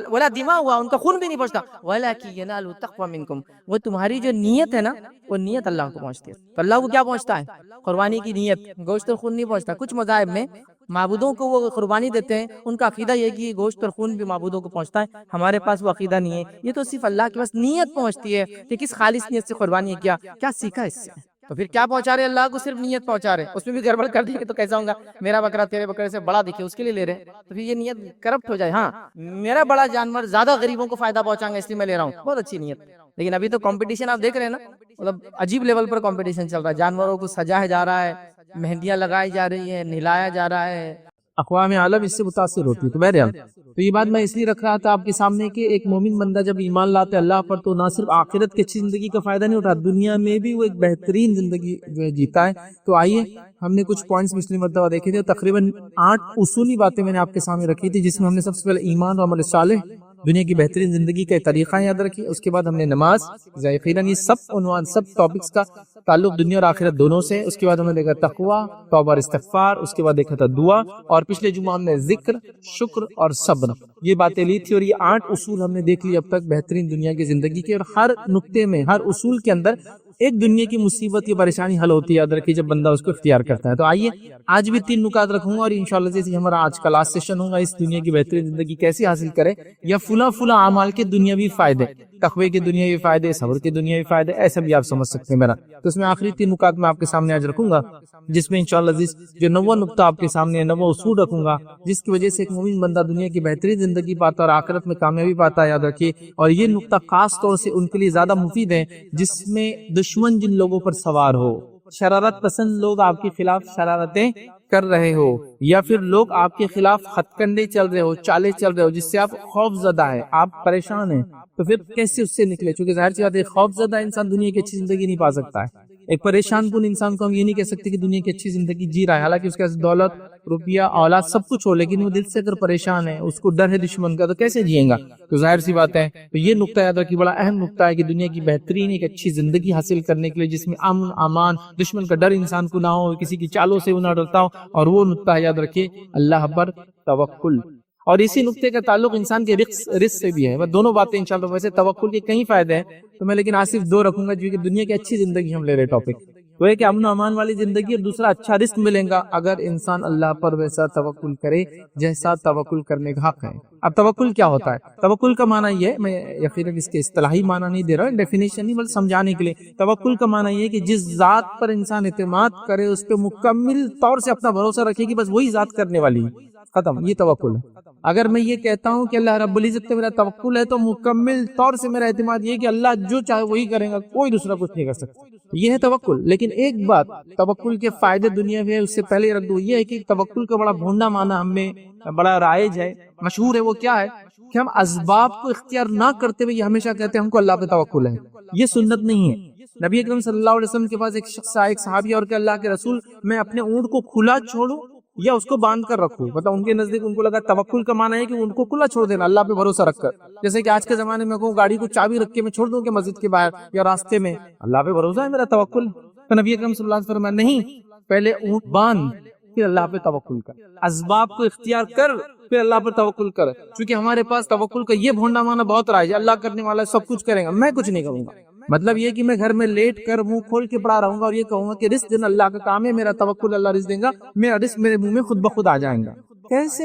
ولا دماؤها، ان کا خون بھی نہیں پہنچتا، ولکن ینال التقوی منکم، وہ تمہاری جو نیت ہے نا، وہ نیت اللہ کو پہنچتی ہے۔ تو اللہ کو کیا پہنچتا ہے؟ قربانی کی نیت، گوشت اور خون نہیں پہنچتا۔ کچھ مذاہب میں معبودوں کو وہ قربانی دیتے ہیں، ان کا عقیدہ یہ کہ گوشت اور خون بھی معبودوں کو پہنچتا ہے، ہمارے پاس وہ عقیدہ نہیں ہے، یہ تو صرف اللہ کے پاس نیت پہنچتی ہے کہ کس خالص نیت سے قربانی ہے، کیا سیکھا اس سے، تو پھر کیا پہنچا رہے اللہ کو؟ صرف نیت پہنچا رہے، اس میں بھی گڑبڑ کر دیں گے تو کیسا ہوگا؟ میرا بکرا تیرے بکرے سے بڑا دکھے اس کے لیے لے رہے، تو پھر یہ نیت کرپٹ ہو جائے۔ ہاں میرا بڑا جانور زیادہ غریبوں کو فائدہ پہنچائیں گا اس لیے میں لے رہا ہوں، بہت اچھی نیت، لیکن ابھی تو کمپٹیشن آپ دیکھ رہے ہیں نا، مطلب عجیب لیول پر کمپٹیشن چل رہا ہے، جانوروں کو سجایا جا رہا ہے، مہندیاں لگائی جا رہی ہیں، نہلایا جا رہا ہے، اقوام عالم اس سے متاثر ہوتی ہے۔ تو بہرحال تو یہ بات میں اس لیے رکھ رہا تھا آپ کے سامنے کہ ایک مومن بندہ جب ایمان لاتا ہے اللہ پر تو نہ صرف آخرت کی اچھی زندگی کا فائدہ نہیں اٹھاتا، دنیا میں بھی وہ ایک بہترین زندگی جو ہے جیتا ہے۔ تو آئیے ہم نے کچھ پوائنٹس پچھلی مرتبہ دیکھے تھے، تقریباً 8 اصولی باتیں میں نے آپ کے سامنے رکھی تھی، جس میں ہم نے سب سے پہلے ایمان اور عمل صالح، دنیا کی بہترین زندگی کا طریقہ یاد رکھی، اس کے بعد ہم نے نماز، یقیناً یہ سب عنوان سب ٹاپکس کا تعلق دنیا اور آخرت دونوں سے، اس کے بعد ہم نے دیکھا تقوی، توبہ اور استغفار، اس کے بعد دیکھا تھا دعا، اور پچھلے جمعہ ہم نے ذکر، شکر اور صبر، یہ باتیں لی تھی، اور یہ 8 اصول ہم نے دیکھ لی اب تک بہترین دنیا کی زندگی کے، اور ہر نقطے میں، ہر اصول کے اندر ایک دنیا کی مصیبت یا پریشانی حل ہوتی ہے یاد رکھیے جب بندہ اس کو اختیار کرتا ہے۔ تو آئیے آج بھی 3 نکات رکھوں گا، اور انشاءاللہ جیسے ہمارا آج کا لاسٹ سیشن ہوگا اس دنیا کی بہترین زندگی کیسے حاصل کرے، یا فلاں اعمال کے دنیاوی فائدے، تقوی کے دنیاوی فائدے، صبر کے دنیاوی فائدے، ایسا بھی آپ سمجھ سکتے ہیں میرا۔ تو اس میں آخری 3 نکات میں آپ کے سامنے آج رکھوں گا، جس میں انشاءاللہ جو 9واں نقطہ آپ کے سامنے 9واں اصول رکھوں گا، جس کی وجہ سے ایک مومن بندہ دنیا کی بہترین زندگی پاتا اور آخرت میں کامیابی پاتا ہے، یاد رکھیے۔ اور یہ نقطہ خاص طور سے ان کے لیے زیادہ مفید ہے جس میں دشمن جن لوگوں پر سوار ہو، شرارت پسند لوگ آپ کے خلاف شرارتیں کر رہے ہو، یا پھر لوگ آپ کے خلاف ہتھ کنڈے چل رہے ہو، چالے چل رہے ہو، جس سے آپ خوف زدہ ہیں، آپ پریشان ہیں، تو پھر کیسے اس سے نکلے؟ چونکہ ظاہر سی بات ہے خوف زدہ انسان دنیا کی اچھی زندگی نہیں پا سکتا ہے۔ ایک پریشان کن انسان کو ہم یہ نہیں کہہ سکتے کہ دنیا کی اچھی زندگی جی رہا ہے، حالانکہ اس کے پاس دولت، روپیہ، اولاد سب کچھ ہو، لیکن وہ دل سے اگر پریشان ہے، اس کو ڈر ہے دشمن کا، تو کیسے جیئے گا؟ تو ظاہر سی بات ہے، تو یہ نقطہ یاد رکھیے، بڑا اہم نقطہ ہے کہ دنیا کی بہترین ایک اچھی زندگی حاصل کرنے کے لیے جس میں امن، امان، دشمن کا ڈر انسان کو نہ ہو، کسی کی چالوں سے وہ نہ ڈرتا ہو، اور وہ نقطہ یاد رکھیے اللہ پر توکل۔ اور اسی نقطے کا تعلق انسان کے رزق سے بھی ہے۔ میں دونوں باتیں انشاءاللہ، ویسے توکل کے کئی فائدے ہیں تو میں لیکن آج صرف 2 رکھوں گا، جو کہ دنیا کی اچھی زندگی ہم لے رہے ٹاپک، وہ ہے کہ امن و امان والی زندگی، اور دوسرا اچھا رزق ملے گا اگر انسان اللہ پر ویسا توکل کرے جیسا توکل کرنے کا حق ہے۔ اب توکل کیا ہوتا ہے؟ توکل کا معنی یہ ہے، میں یقیناً اس کے اصطلاحی معنی نہیں دے رہا ہوں، ڈیفینیشن نہیں بلکہ سمجھانے کے لیے۔ توکل کا معنی یہ ہے کہ جس ذات پر انسان اعتماد کرے، اس پہ مکمل طور سے اپنا بھروسہ رکھے کہ بس وہی ذات کرنے والی ہے، ختم، یہ توکل ہے۔ اگر میں یہ کہتا ہوں کہ اللہ رب العزت پہ میرا توکل ہے، تو مکمل طور سے میرا اعتماد یہ ہے کہ اللہ جو چاہے وہی کرے گا، کوئی دوسرا کچھ نہیں کر سکتا، یہ ہے توکل۔ لیکن ایک بات توکل کے فائدے دنیا میں اس سے پہلے رکھ دوں، یہ ہے کہ توکل کا بڑا بھونڈا معنی ہم میں بڑا رائج ہے، مشہور ہے، وہ کیا ہے کہ ہم اسباب کو اختیار نہ کرتے ہوئے یہ ہمیشہ کہتے ہیں ہم کو اللہ پہ توکل ہے۔ یہ سنت نہیں ہے۔ نبی اکرم صلی اللہ علیہ وسلم کے پاس ایک شخص آیا، ایک صحابی، اور کہ اللہ کے رسول میں اپنے اونٹ کو کھلا چھوڑوں یا اس کو باندھ کر رکھو. مطلب ان کے نزدیک ان کو لگا توکل کا معنی ہے کہ ان کو کھلا چھوڑ دینا اللہ پہ بھروسہ رکھ کر. جیسے کہ آج کے زمانے میں کہوں گاڑی کو چابی رکھ کے میں چھوڑ دوں کہ مسجد کے باہر یا راستے میں, اللہ پہ بھروسہ ہے میرا توکل. تو نبی اکرم صلی اللہ علیہ وسلم فرمایا نہیں, پہلے اونٹ باندھ پھر اللہ پہ توکل کر, اسباب کو اختیار کر پھر اللہ پر توکل کر. چونکہ ہمارے پاس توکل کا یہ بھونڈا معنی بہت رائج ہے, اللہ کرنے والا سب کچھ کرے گا, میں کچھ نہیں کروں گا. مطلب یہ کہ میں گھر میں لیٹ کر منہ کھول کے پڑا رہوں گا اور یہ کہوں گا کہ رزق دینا اللہ کا کام ہے, میرا توکل اللہ رزق دے گا, میرا رزق میرے منہ میں خود بخود آ جائے گا. کیسے؟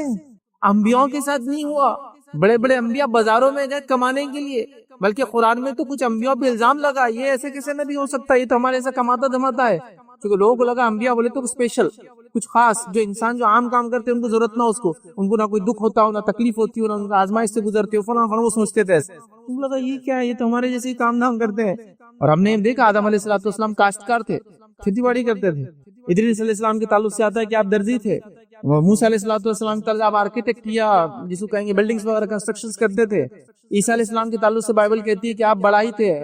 انبیاء کے ساتھ نہیں ہوا. بڑے بڑے انبیاء بازاروں میں گئے کمانے کے لیے, بلکہ قرآن میں تو کچھ انبیاء پہ الزام لگا یہ ایسے کیسے نبی ہو سکتا ہے, یہ تو ہمارے ایسا کماتا دھماتا ہے. کیونکہ لوگوں کو لگا انبیاء بولے تو اسپیشل کچھ خاص, جو انسان جو عام کام کرتے ہیں ان کو ضرورت نہ اس کو, ان کو نہ کوئی دکھ ہوتا ہو نہ تکلیف ہوتی ہو نہ ان کو آزمائش سے گزرتے ہو فلاں فلاں, وہ سوچتے تھے ایسے. ان کو لگا یہ کیا ہے, یہ تو ہمارے جیسے کام دھام کرتے ہیں. اور ہم نے دیکھا آدم علیہ السلام کاشتکار تھے, کھیتی باڑی کرتے تھے. ادریس علیہ السلام کے تعلق سے آتا ہے کہ آپ درزی تھے. موسیٰ علیہ السلام کے تعلق آپ آرکیٹیکٹ یا جس کو کہیں گے بلڈنگز وغیرہ کنسٹرکشنز کرتے تھے. عیسیٰ علیہ السلام کے تعلق سے بائبل کہتی ہے کہ آپ بڑائی تھے,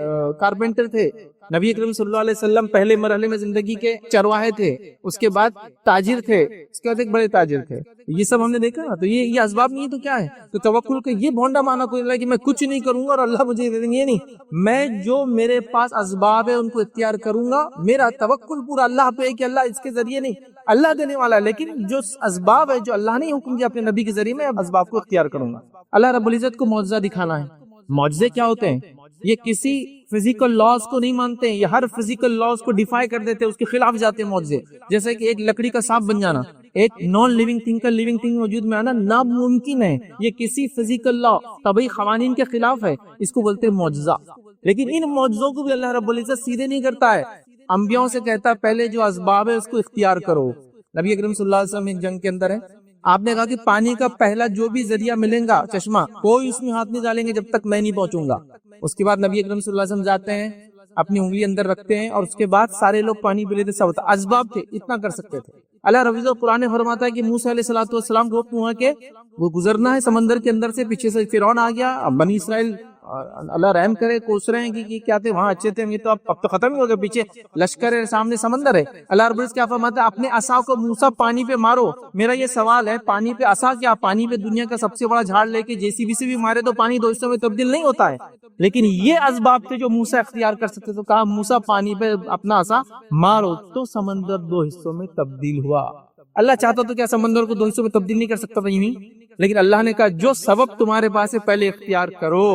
کارپینٹر تھے. نبی اکرم صلی اللہ علیہ وسلم پہلے مرحلے میں زندگی کے چرواہے تھے, اس کے بعد تاجر تھے, اس کے بعد ایک بڑے تاجر تھے. یہ سب ہم نے دیکھا نا. تو یہ اسباب نہیں تو کیا ہے؟ تو توکل کا یہ بھونڈا معنی کوئی نہیں کہ میں کچھ نہیں کروں گا اور اللہ مجھے دے دیں گے, یہ نہیں. میں جو میرے پاس اسباب ہے ان کو اختیار کروں گا. میرا توکل پورا اللہ پہ ہے کہ اللہ اس کے ذریعے نہیں, اللہ دینے والا ہے, لیکن جو اسباب ہے جو اللہ نے حکم دیا اپنے نبی کے ذریعے میں اسباب کو اختیار کروں گا. اللہ رب العزت کو معجزہ دکھانا ہے. معجزے کیا ہوتے ہیں؟ یہ کسی فزیکل لاز کو نہیں مانتے ہیں, یہ ہر فزیکل لاز کو ڈیفائی کر دیتے ہیں, اس کے خلاف جاتے ہیں معجزے. جیسے کہ ایک لکڑی کا سانپ بن جانا, ایک نان لیونگ تھنگ کا لیونگ تھنگ موجود میں آنا ناممکن ہے. یہ کسی فزیکل لا طبعی قوانین کے خلاف ہے, اس کو بولتے ہیں معجزہ. لیکن ان معجزوں کو بھی اللہ رب العزت سیدھے نہیں کرتا ہے, انبیاءوں سے کہتا ہے پہلے جو اسباب ہے اس کو اختیار کرو. نبی اکرم صلی اللہ علیہ وسلم ایک جنگ کے اندر ہے, آپ نے کہا کہ پانی کا پہلا جو بھی ذریعہ ملے گا چشمہ, کوئی اس میں ہاتھ نہیں ڈالیں گے جب تک میں نہیں پہنچوں گا. اس کے بعد نبی اکرم صلی اللہ علیہ وسلم جاتے ہیں, اپنی انگلی اندر رکھتے ہیں اور اس کے بعد سارے لوگ پانی پی لیتے. سب اسباب تھے, اتنا کر سکتے تھے. اللہ رب العزت قرآن فرماتا ہے کہ موسیٰ علیہ السلام کو حکم ہوا کہ وہ گزرنا ہے سمندر کے اندر سے, پیچھے سے فرعون آ گیا. اب بنی اسرائیل اللہ رحم کرے کوس رہے ہیں کہ کیا تھے وہاں اچھے تھے, یہ تو اب تو ختم ہی ہو گئے, پیچھے لشکر ہے, سامنے سمندر ہے. اللہ رب العزت کیا فرماتا ہے, اپنے عصا کو موسیٰ پانی پہ مارو. میرا یہ سوال ہے, پانی پہ عصا کیا, پانی پہ دنیا کا سب سے بڑا جھاڑ لے کے JCB سے بھی مارے تو پانی 2 حصوں میں تبدیل نہیں ہوتا ہے. لیکن یہ اسباب تھے جو موسیٰ اختیار کر سکتے, تو کہا موسیٰ پانی پہ اپنا عصا مارو تو سمندر 2 حصوں میں تبدیل ہوا. اللہ چاہتا تو کیا سمندر کو 2 حصوں میں تبدیل نہیں کر سکتا تھا؟ نہیں. لیکن اللہ نے کہا جو سبب تمہارے پاس ہے پہلے اختیار کرو,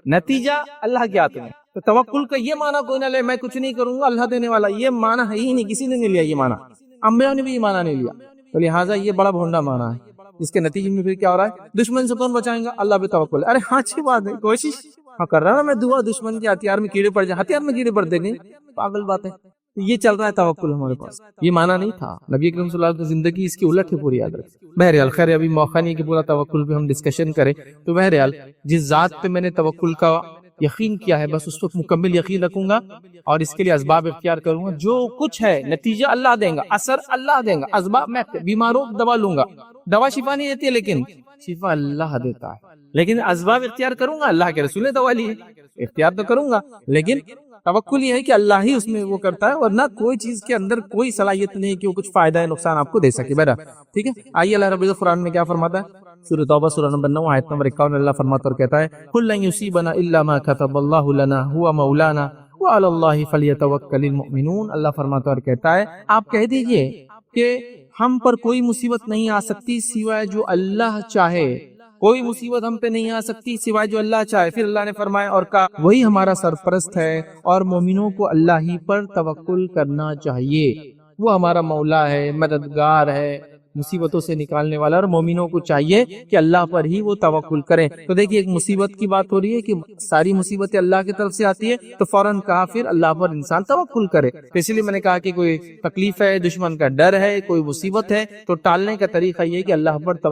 نتیجہ اللہ کے ہاتھ میں. تو توکل کا یہ معنی کوئی نہ لے میں کچھ نہیں کروں گا اللہ دینے والا, یہ معنی ہے ہی نہیں, کسی نے نہیں لیا یہ معنی, انبیاء نے بھی یہ معنی نہیں لیا. تو لہٰذا یہ بڑا بھونڈا معنی ہے. اس کے نتیجے میں پھر کیا ہو رہا ہے, دشمن سے کون بچائیں گا, اللہ پہ توکل. ارے ہاں اچھی بات ہے, کوشش کر رہا نا میں دعا, دشمن کے ہتھیار میں کیڑے پڑ جائیں, ہتھیار میں کیڑے پڑ دیں گے, پاگل بات ہے. یہ چل رہا ہے توکل ہمارے پاس, یہ معنی نہیں تھا. نبی اکرم صلی اللہ علیہ وسلم زندگی اس کی الٹ ہے پوری, یاد رکھیں. بہرحال خیر ابھی موقع نہیں کہ پورا توکل پہ ہم ڈسکشن کریں. تو بہرحال جس ذات پہ میں نے توکل کا یقین کیا ہے بس اس وقت مکمل یقین رکھوں گا اور اس کے لیے اسباب اختیار کروں گا. جو کچھ ہے نتیجہ اللہ دیں گا, اثر اللہ دیں گا. اسباب میں بیماروں دوا لوں گا, دوا شفا نہیں دیتی ہے لیکن شفا اللہ دیتا ہے. لیکن اسباب اختیار کروں گا, اللہ کے رسول نے دوا لی ہے, اختیار تو کروں گا, لیکن توکل یہ ہے کہ اللہ ہی اس میں وہ کرتا ہے, اور نہ کوئی چیز کے اندر کوئی صلاحیت نہیں کہ وہ کچھ فائدہ ہے نقصان آپ کو دے سکے. بہرحال ٹھیک ہے. آئیے اللہ رب العزت قرآن میں کیا فرماتا ہے, سورہ توبہ سورہ نمبر 9 آیت نمبر 51. اللہ فرماتا اور کہتا ہے قُل لَن يُصِيبَنَا إِلَّا مَا كَتَبَ اللَّهُ لَنَا هُوَ مَوْلَانَا وَعَلَى اللَّهِ فَلْيَتَوَكَّلِ الْمُؤْمِنُونَ. اللہ فرماتا اور کہتا ہے آپ کہہ دیجئے کہ ہم پر کوئی مصیبت نہیں آ سکتی سوائے جو اللہ چاہے, کوئی مصیبت ہم پہ نہیں آ سکتی سوائے جو اللہ چاہے. پھر اللہ نے فرمایا اور کہا وہی ہمارا سرپرست ہے اور مومنوں کو اللہ ہی پر توکل کرنا چاہیے, وہ ہمارا مولا ہے, مددگار ہے, مصیبتوں سے نکالنے والا, اور مومنوں کو چاہیے کہ اللہ پر ہی وہ توکل کریں. تو دیکھیے ایک مصیبت کی بات ہو رہی ہے کہ ساری مصیبتیں اللہ کی طرف سے آتی ہے, تو فوراً کہا پھر اللہ پر انسان توکل کرے. تو اس لیے میں نے کہا کہ کوئی تکلیف ہے, دشمن کا ڈر ہے, کوئی مصیبت ہے, تو ٹالنے کا طریقہ یہ کہ اللہ پر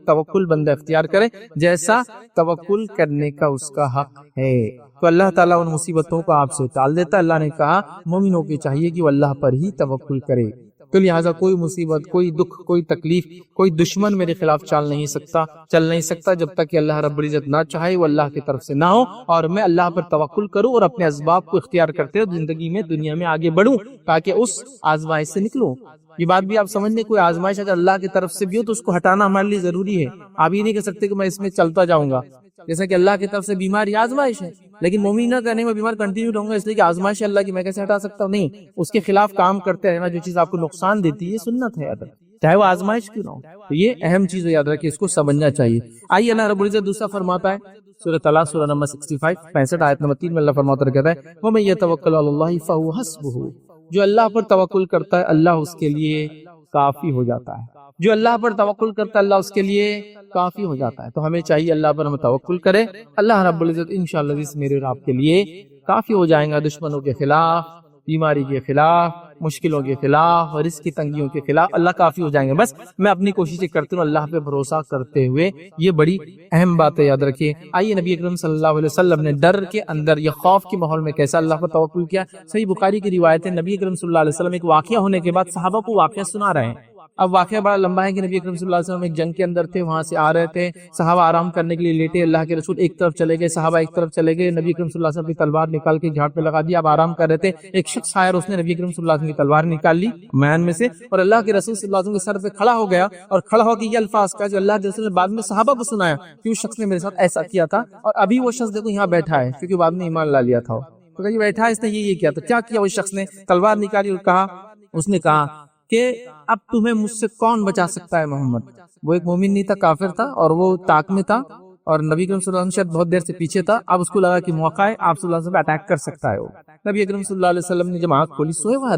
توکل بندہ اختیار کرے جیسا توکل کرنے کا اس کا حق ہے. تو اللہ تعالیٰ ان مصیبتوں کو آپ سے ٹال دیتا. اللہ نے کہا مومنوں کی چاہیے کہ وہ اللہ پر ہی توکل کرے. تو لہٰذا کوئی مصیبت, کوئی دکھ, کوئی تکلیف, کوئی دشمن میرے خلاف چل نہیں سکتا جب تک کہ اللہ رب العزت نہ چاہے, وہ اللہ کی طرف سے نہ ہو, اور میں اللہ پر توکل کروں اور اپنے اسباب کو اختیار کرتے ہوئے زندگی میں دنیا میں آگے بڑھوں تاکہ اس آزمائش سے نکلوں. یہ بات بھی آپ سمجھنے، کوئی آزمائش اگر اللہ کی طرف سے بھی ہو تو اس کو ہٹانا ہمارے لیے ضروری ہے. آپ یہ نہیں کہہ سکتے کہ میں اس میں چلتا جاؤں گا. جیسا کہ اللہ کی طرف سے بیماری آزمائش ہے، لیکن مومن نہ کہنے میں بیمار کنٹینیو رہوں گا اس لیے کہ آزمائش ہے اللہ کی، میں کیسے ہٹا سکتا ہوں؟ نہیں، اس کے خلاف کام کرتے رہنا. جو چیز آپ کو نقصان دیتی ہے یہ سنت ہے یاد رکھیں، چاہے وہ آزمائش کیوں نہ ہو. تو یہ اہم چیز ہے، یاد رکھیں، اس کو سمجھنا چاہیے. آئیے اللہ رب العزت دوسرا فرماتا ہے سورہ طلاق سورہ نمبر 65 آیت نمبر 3 میں اللہ فرماتا ہے، کہتا ہے وَمَن يَتَوَكَّلْ عَلَى اللَّهِ فَهُوَ حَسْبُهُ، جو اللہ پر توکل کرتا ہے اللہ اس کے لیے کافی ہو جاتا ہے. جو اللہ پر توکل کرتا ہے اللہ اس کے لیے کافی ہو جاتا ہے. تو ہمیں چاہیے اللہ پر ہم توکل کریں. اللہ رب العزت انشاءاللہ اس میرے اور آپ کے لیے کافی ہو جائیں گا، دشمنوں کے خلاف، بیماری کے خلاف، مشکلوں کے خلاف، رزق کی تنگیوں کے خلاف اللہ کافی ہو جائیں گے. بس میں اپنی کوششیں کرتی ہوں اللہ پہ بھروسہ کرتے ہوئے، یہ بڑی اہم بات ہے، یاد رکھیے. آئیے نبی اکرم صلی اللہ علیہ وسلم نے ڈر کے اندر یا خوف کے ماحول میں کیسا اللہ پر توکل کیا. صحیح بخاری کی روایت ہے، نبی اکرم صلی اللہ علیہ وسلم ایک واقعہ ہونے کے بعد صحابہ کو واقعہ سنا رہے ہیں. اب واقعہ بڑا لمبا ہے کہ نبی اکرم صلی اللہ علیہ وسلم ایک جنگ کے اندر تھے، وہاں سے آ رہے تھے، صحابہ آرام کرنے کے لیے لیٹے، اللہ کے رسول ایک طرف چلے گئے، صحابہ ایک طرف چلے گئے. نبی اکرم صلی اللہ علیہ وسلم کی تلوار نکال کے جھاڑ پہ لگا دی. اب آرام کر رہے تھے، ایک شخص آیا، اس نے نبی اکرم صلی اللہ علیہ وسلم کی تلوار نکال لی میان میں سے اور اللہ کے رسول صلی اللہ علیہ وسلم کے سر پہ کھڑا ہو گیا اور کھڑا ہو کے یہ الفاظ کہا جو اللہ کے رسول نے بعد میں صحابہ کو سنایا کہ اس شخص نے میرے ساتھ ایسا کیا تھا اور ابھی وہ شخص دیکھو یہاں بیٹھا ہے، کیونکہ بعد میں ایمان لا لیا تھا. تو کہ یہ بیٹھا ہے، اس نے یہ کیا. تو کیا کیا اس شخص نے؟ تلوار نکالی اور کہا، اس نے کہا کہ اب تمہیں مجھ سے کون بچا سکتا ہے محمد. وہ ایک مومن نہیں تھا، کافر تھا اور وہ طاق میں تھا اور نبی اکرم صلی اللہ علیہ وسلم شاید بہت دیر سے پیچھے تھا. اب اس کو لگا کہ موقع ہے، آپ صلی اللہ علیہ وسلم پہ اٹیک کر سکتا ہے. وہ نبی اکرم صلی اللہ علیہ وسلم نے جب آنکھ کھولی، سوئے وہ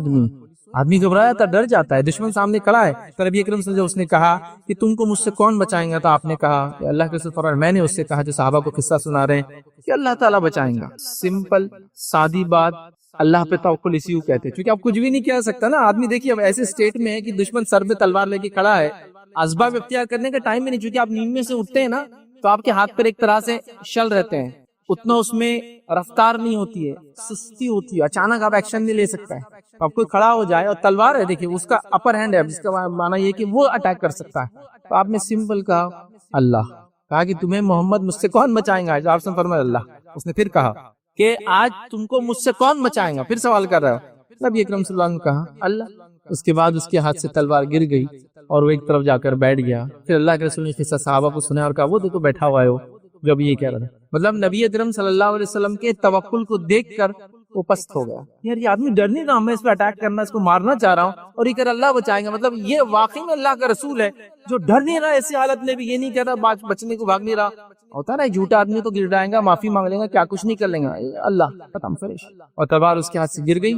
آدمی گھبرایا تھا، ڈر جاتا ہے، دشمن سامنے کھڑا ہے. تو نبی اکرم صلی اللہ علیہ وسلم اس نے کہا کہ تم کو مجھ سے کون بچائیں گا. تو آپ نے کہا کہ اللہ کے رسول فرمایا، میں نے اس سے کہا جو صحابہ کو قصہ سنا رہے ہیں کہ اللہ تعالیٰ بچائیں گا. سمپل سادی بات، اللہ پہ توکل اسی کو کہتے ہیں. چونکہ آپ کچھ بھی نہیں کہہ سکتا نا. آدمی دیکھیے اب ایسے اسٹیٹ میں ہے کہ دشمن سر پہ تلوار لے کے کھڑا ہے، اسباب اختیار کرنے کا ٹائم بھی نہیں. چونکہ آپ نیند میں سے اٹھتے ہیں نا تو آپ کے ہاتھ پر ایک طرح سے شل رہتے ہیں، اتنا اس میں رفتار نہیں ہوتی ہے، سستی ہوتی ہے، اچانک آپ ایکشن نہیں لے سکتا ہے. اب کوئی کھڑا ہو جائے اور تلوار ہے، دیکھیے اس کا اپر ہینڈ ہے، جس کا معنی یہ کہ وہ اٹیک کر سکتا ہے. تو آپ نے سمپل کہا اللہ، کہا کہ تمہیں محمد مجھ سے کون بچائیں گا. آپ سے فرمایا اللہ. اس نے پھر کہا کہ آج تم کو مجھ سے کون بچائیں گا. پھر سوال کر رہا ہے. نبی اکرم صلی اللہ علیہ وسلم نے کہا اللہ. اس کے بعد اس کے ہاتھ سے تلوار گر گئی اور وہ ایک طرف جا کر بیٹھ گیا. پھر اللہ کے رسول نے قصہ صحابہ کو سنا اور کہا وہ دیکھو بیٹھا ہوا ہے وہ جو ابھی یہ کہہ رہا تھا. مطلب نبی اکرم صلی اللہ علیہ وسلم کے توکل کو دیکھ کر وہ پست ہو گیا. یار یہ آدمی ڈر نہیں رہا، میں اس پہ اٹیک کرنا، اس کو مارنا چاہ رہا ہوں اور یہ کر اللہ بچائیں گا. مطلب یہ واقعی میں اللہ کا رسول ہے جو ڈر نہیں رہا ایسی حالت میں بھی، یہ نہیں کہہ رہا بچنے کو بھاگ نہیں رہا. ہوتا ہے نا جھوٹا آدمی تو گر جائے گا، معافی مانگ لے گا، کیا کچھ نہیں کر لیں گا، اللہ ختم فریش. اور تلوار اس کے ہاتھ سے گر گئی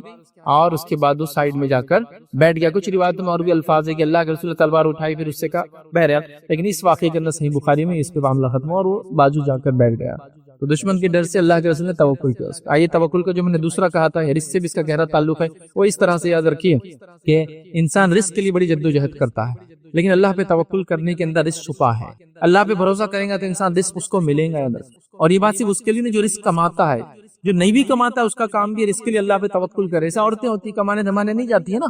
اور اس کے بعد وہ سائیڈ میں جا کر بیٹھ گیا. کچھ روایتوں میں اور بھی الفاظ ہے کہ اللہ کے رسول نے تلوار اٹھائی پھر اس سے کہا بہرحال، لیکن اس واقعے کے اندر صحیح بخاری میں اس پہ معاملہ ختم ہوا اور وہ بازو جا کر بیٹھ گیا. تو دشمن کے ڈر سے اللہ کے رسول نے توکل کیا. آئیے توکل کا جو میں نے دوسرا کہا تھا اس سے بھی اس کا گہرا تعلق ہے. وہ اس طرح سے یاد رکھیے کہ انسان رزق کے لیے بڑی جدوجہد کرتا ہے، لیکن اللہ پہ توکل کرنے کے اندر رزق چھپا ہے. اللہ پہ بھروسہ کریں گا تو انسان رزق اس کو ملے گا اندر. اور یہ بات صرف اس کے لیے نہیں جو رزق کماتا ہے، جو نہیں بھی کماتا ہے اس کا کام بھی رزق کے لیے اللہ پہ توکل کرے. ایسا عورتیں ہوتی کمانے دھمانے نہیں جاتی ہے نا،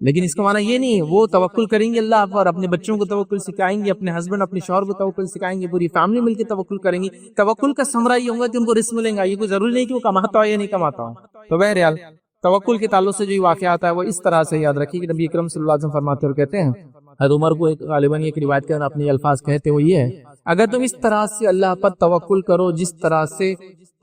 لیکن اس کا معنی یہ نہیں ہے وہ توکل کریں گے اللہ پر، اپنے بچوں کو توکل سکھائیں گے، اپنے ہسبینڈ اپنے شوہر کو توکل سکھائیں گے، پوری فیملی مل کے توکل کریں گی. توکل کا ثمرہ یہ ہوگا کہ ان کو رزق ملے گا. یہ کوئی ضروری نہیں کہ وہ کماتا ہو یا نہیں کماتا ہو. تو بہرحال توکل کے تعلق سے جو واقعہ آتا ہے وہ اس طرح سے یاد رکھیے کہ نبی اکرم صلی اللہ علیہ وسلم فرماتے اور کہتے ہیں، حضرت عمر کو غالباً ایک روایت کے اندر اپنے الفاظ کہتے وہ یہ ہے، اگر تم اس طرح سے اللہ پر توکل کرو جس طرح سے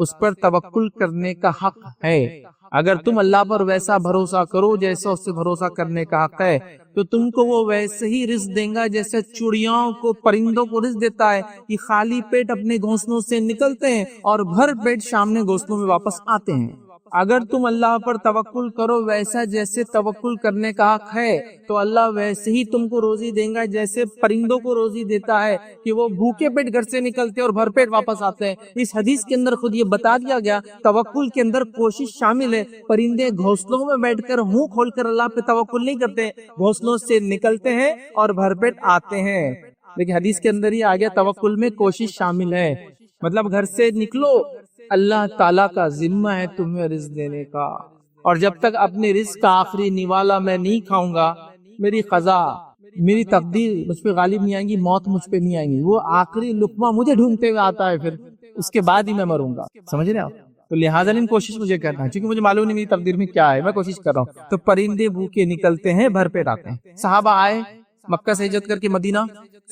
اس پر توکل کرنے کا حق ہے، اگر تم اللہ پر ویسا بھروسہ کرو جیسا اس سے بھروسہ کرنے کا حق ہے، تو تم کو وہ ویسے ہی رزق دیں گا جیسے چڑیاؤں کو، پرندوں کو رزق دیتا ہے. یہ خالی پیٹ اپنے گھونسلوں سے نکلتے ہیں اور بھر پیٹ سامنے گھونسلوں میں واپس آتے ہیں. اگر تم اللہ پر توکل کرو ویسا جیسے توکل کرنے کا حق ہے تو اللہ ویسے ہی تم کو روزی دیں گا جیسے پرندوں کو روزی دیتا ہے کہ وہ بھوکے پیٹ گھر سے نکلتے اور بھر پیٹ واپس آتے ہیں. اس حدیث کے اندر خود یہ بتا دیا گیا توکل کے اندر کوشش شامل ہے. پرندے گھونسلوں میں بیٹھ کر منہ کھول کر اللہ پہ توکل نہیں کرتے، گھونسلوں سے نکلتے ہیں اور بھر پیٹ آتے ہیں. لیکن حدیث کے اندر ہی آ گیا توکل میں کوشش شامل ہے. مطلب گھر سے نکلو، اللہ تعالیٰ کا ذمہ ہے تمہیں رزق دینے کا، اور جب تک اپنے رزق کا آخری نوالا میں نہیں کھاؤں گا، میری قضا، میری تقدیر مجھ پہ غالب نہیں آئیں گی، موت مجھ پہ نہیں آئیں گی، وہ آخری لقمہ مجھے ڈھونڈتے ہوئے آتا ہے، پھر اس کے بعد ہی میں مروں گا. سمجھ رہے آپ؟ تو لہٰذا ان کوشش مجھے کرنا ہے، کیونکہ مجھے معلوم نہیں میری تقدیر میں کیا ہے، میں کوشش کر رہا ہوں. تو پرندے بھوکے نکلتے ہیں بھر پیٹ آتے ہیں. صحابہ آئے مکہ سے ہجرت کر کے مدینہ،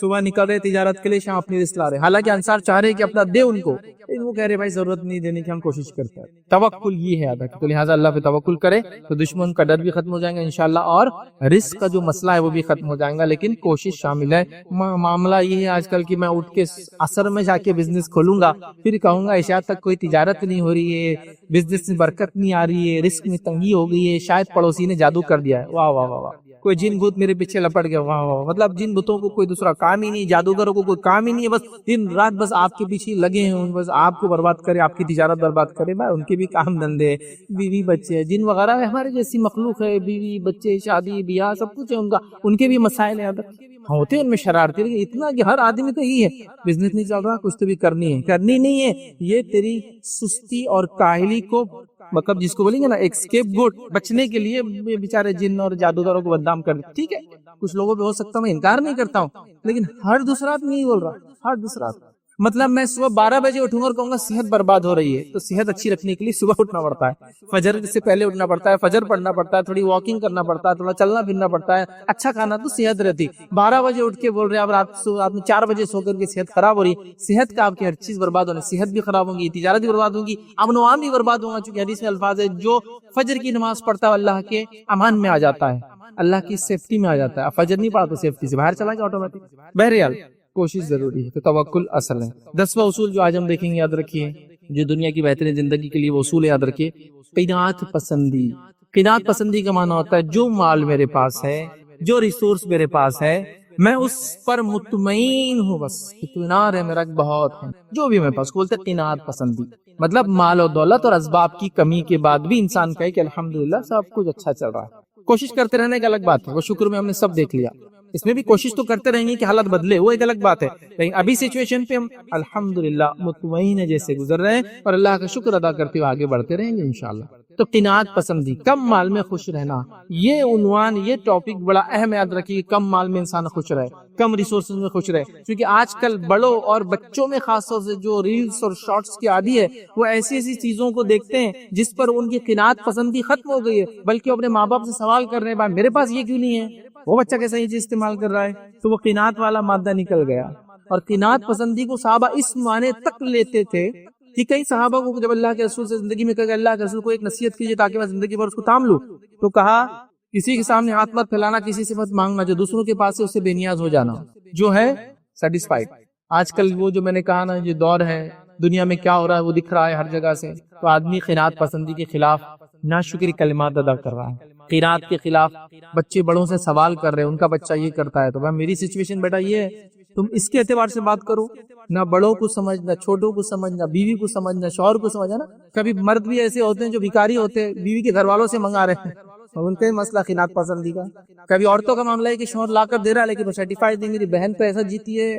صبح نکل رہے تجارت کے لیے، شام اپنی رزق لا رہے. حالانکہ انصار چاہ رہے کہ اپنا دے ان کو، لیکن وہ کہہ رہے بھائی ضرورت نہیں دینے کی، ہم کوشش کرتے ہیں. توکل یہ ہے ادا. تو لہٰذا اللہ پہ توکل کرے تو دشمن کا ڈر بھی ختم ہو جائے گا انشاءاللہ، اور رزق کا جو مسئلہ ہے وہ بھی ختم ہو جائے گا. لیکن کوشش شامل ہے. معاملہ یہ ہے آج کل کہ میں اٹھ کے عصر میں جا کے بزنس کھولوں گا، پھر کہوں گا عشاء تک کوئی تجارت نہیں ہو رہی ہے، بزنس میں برکت نہیں آ رہی ہے، رزق میں تنگی ہو گئی ہے، شاید پڑوسی نے جادو کر دیا ہے، واہ واہ واہ واہ، کوئی جن بھوت میرے پیچھے لپٹ گیا، واہ واہ. مطلب جن بھوتوں کو کوئی دوسرا کام ہی نہیں، جادوگروں کو کوئی کام ہی نہیں ہے، بس دن رات بس آپ کے پیچھے لگے ہیں، بس آپ کو برباد کرے، آپ کی تجارت برباد کرے. بھائی ان کے بھی کام دھندے، بیوی بچے، جن وغیرہ ہمارے جیسی مخلوق ہے، بیوی بچے، شادی بیاہ سب کچھ ہے ان کے بھی مسائل ہیں، ہوتے ہیں ان میں شرارتی. لیکن اتنا کہ ہر آدمی تو یہی ہے، بزنس نہیں چل رہا، کچھ تو بھی کرنی نہیں ہے. یہ تیری سستی اور کاہلی کو، مطلب جس کو بولیں گے نا ایک اسکیپ گوٹ، بچنے کے لیے بیچارے جن اور جادوگروں کو بدنام کر دیں. ٹھیک ہے کچھ لوگوں پہ ہو سکتا ہے، میں انکار نہیں کرتا ہوں، لیکن ہر دوسرا آدمی نہیں بول رہا، ہر دوسرا آدمی. مطلب میں صبح 12 بجے اٹھوں گا اور کہوں گا صحت برباد ہو رہی ہے، تو صحت اچھی رکھنے کے لیے صبح اٹھنا پڑتا ہے، فجر سے پہلے اٹھنا پڑتا ہے، فجر پڑھنا پڑتا ہے، تھوڑی واکنگ کرنا پڑتا ہے، تھوڑا چلنا پھرنا پڑتا ہے، اچھا کھانا تو صحت رہتی. 12 بجے اٹھ کے بول رہے ہیں اب رات میں 4 بجے سو کر کے صحت خراب ہو رہی ہے. صحت کا آپ کی ہر چیز برباد ہونے، صحت بھی خراب ہوگی، تجارت بھی برباد ہوگی، امن و امان بھی برباد ہوگا. چونکہ حدیث میں الفاظ ہے جو فجر کی نماز پڑھتا ہے اللہ کے امان میں آ جاتا ہے، اللہ کی سیفٹی میں آ جاتا ہے. فجر نہیں پڑھا تو سیفٹی سے باہر چلا گیا آٹومیٹک. بہرحال کوشش ضروری ہے، تو توکل اصل ہے. 10واں اصول جو آج ہم دیکھیں گے، یاد رکھیے، جو دنیا کی بہترین زندگی کے لیے وہ اصول یاد رکھیے. قناعت پسندی. قناعت پسندی کا معنی ہوتا ہے جو مال میرے پاس ہے، جو ریسورس میرے پاس ہے، میں اس پر مطمئن ہوں، بس اطمینان ہے میرا بہت ہے، جو بھی میرے پاس. بولتے قناعت پسندی مطلب مال و دولت اور اسباب کی کمی کے بعد بھی انسان کہے کہ الحمدللہ سب کچھ اچھا چل رہا ہے. کوشش کرتے رہنے کا الگ بات ہے، وہ شکر میں ہم نے سب دیکھ لیا، اس میں بھی کوشش تو کرتے رہیں گے کہ حالت بدلے، وہ ایک الگ بات ہے. لیکن ابھی سچویشن پہ ہم الحمدللہ مطمئن ہے جیسے گزر رہے ہیں، اور اللہ کا شکر ادا کرتے ہوئے آگے بڑھتے رہیں گے انشاءاللہ. تو قناعت پسندی، کم مال میں خوش رہنا، یہ عنوان، یہ ٹاپک بڑا اہم یاد رکھیے. کم مال میں انسان خوش رہے، کم ریسورسز میں خوش رہے. کیونکہ آج کل بڑوں اور بچوں میں خاص طور سے جو ریلز اور شارٹس کی عادی ہے، وہ ایسی ایسی چیزوں کو دیکھتے ہیں جس پر ان کی قناعت پسندی ختم ہو گئی ہے، بلکہ اپنے ماں باپ سے سوال کر رہے ہیں بھائی میرے پاس یہ کیوں نہیں ہے، وہ بچہ کیسا یہ چیز استعمال کر رہا ہے. تو وہ قناعت والا مادہ نکل گیا. اور قناعت پسندی کو صحابہ اس معنی تک لیتے تھے کہ کئی صحابہ کو جب اللہ کے رسول سے زندگی میں کہا کہ اللہ کے رسول کو ایک نصیحت کیجیے تاکہ میں زندگی بھر اس کو تام لوں، تو کہا کسی کے سامنے ہاتھ مت پھیلانا، کسی سے مت مانگنا، جو دوسروں کے پاس ہے اس سے بے نیاز ہو جانا، جو ہے سیٹسفائیڈ. آج کل وہ جو میں نے کہا نا، یہ دور ہے، دنیا میں کیا ہو رہا ہے وہ دکھ رہا ہے ہر جگہ سے. تو آدمی قناعت پسندی کے خلاف ناشکری کلمات ادا کر رہا ہے، قناعت کے خلاف. بچے بڑوں سے سوال کر رہے ہیں، ان کا بچہ یہ کرتا ہے تو بھائی میری سچویشن بیٹا یہ ہے، تم اس کے اعتبار سے بات کرو، نہ بڑوں کو سمجھ، نہ چھوٹوں کو سمجھ، نہ بیوی کو سمجھ، نہ شوہر کو سمجھ. ہے نا، کبھی مرد بھی ایسے ہوتے ہیں جو بھکاری ہوتے ہیں، بیوی کے گھر والوں سے منگا رہے ہیں، اور ان کا مسئلہ قناعت پسندی کا. کبھی عورتوں کا معاملہ ہے کہ شوہر لا کر دے رہا ہے لیکن وہ سرٹیفائڈ نہیں، میری بہن تو ایسا جیتی ہے،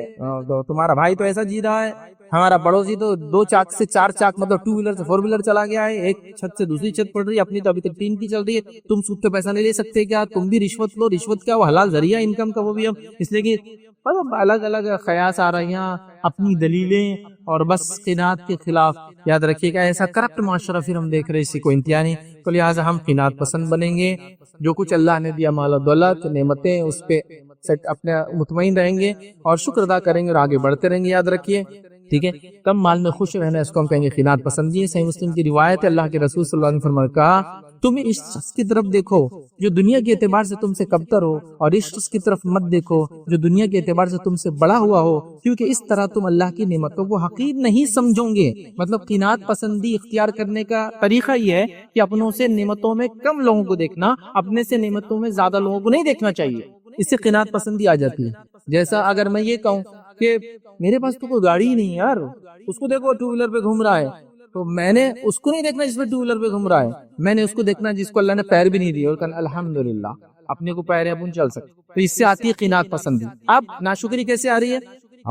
تمہارا بھائی تو ایسا جی رہا ہے، ہمارا پڑوسی تو 2 چاک سے 4 چاک مطلب 2 ویلر سے 4 ویلر چلا گیا ہے، ایک چھت سے دوسری چھت پڑ رہی ہے، اپنی تو ابھی تک 3 کی چل رہی ہے، تم سود پہ پیسہ نہیں لے سکتے کیا، تم بھی رشوت لو، رشوت کیا وہ حلال ذریعہ انکم کا، وہ بھی ہم اس لیے کہ الگ الگ خیاس آ رہی ہیں، اپنی دلیلیں، اور بس قناعت کے خلاف. یاد رکھیے گا ایسا کرپٹ معاشرہ پھر ہم دیکھ رہے، اسی کو انتہا نہیں. تو لہٰذا ہم قناعت پسند بنیں گے، جو کچھ اللہ نے دیا مال و دولت نعمتیں اس پہ اپنے مطمئن رہیں گے اور شکر ادا کریں گے اور آگے بڑھتے رہیں گے. یاد رکھیے ٹھیک ہے، کم مال میں خوش رہنا، اس کو ہم کہیں گے قناعت پسندی ہے. صحیح مسلم کی روایت ہے، اللہ کے رسول صلی اللہ علیہ وسلم نے کہا تم اس شخص کی طرف دیکھو جو دنیا کے اعتبار سے تم سے کمتر ہو، اور اس شخص کی طرف مت دیکھو جو دنیا کے اعتبار سے تم سے بڑا ہوا ہو، کیونکہ اس طرح تم اللہ کی نعمتوں کو حقیر نہیں سمجھو گے. مطلب قناعت پسندی اختیار کرنے کا طریقہ یہ ہے کہ اپنوں سے نعمتوں میں کم لوگوں کو دیکھنا، اپنے سے نعمتوں میں زیادہ لوگوں کو نہیں دیکھنا چاہیے. اس سے قناعت پسندی آ جاتی ہے. جیسا اگر میں یہ کہوں کہ میرے پاس تو کوئی گاڑی ہی نہیں یار، اس کو دیکھو 2 ویلر پہ گھوم رہا ہے، تو میں نے اس کو نہیں دیکھنا جس پہ 2 ویلر پہ گھوم رہا ہے، میں نے اس کو دیکھنا جس کو اللہ نے پیر بھی نہیں دیے، اور کہنا الحمدللہ اپنے کو پیر ہے اپن چل سکتے. تو اس سے آتی ہے قناعت پسندی. اب ناشکری کیسے آ رہی ہے؟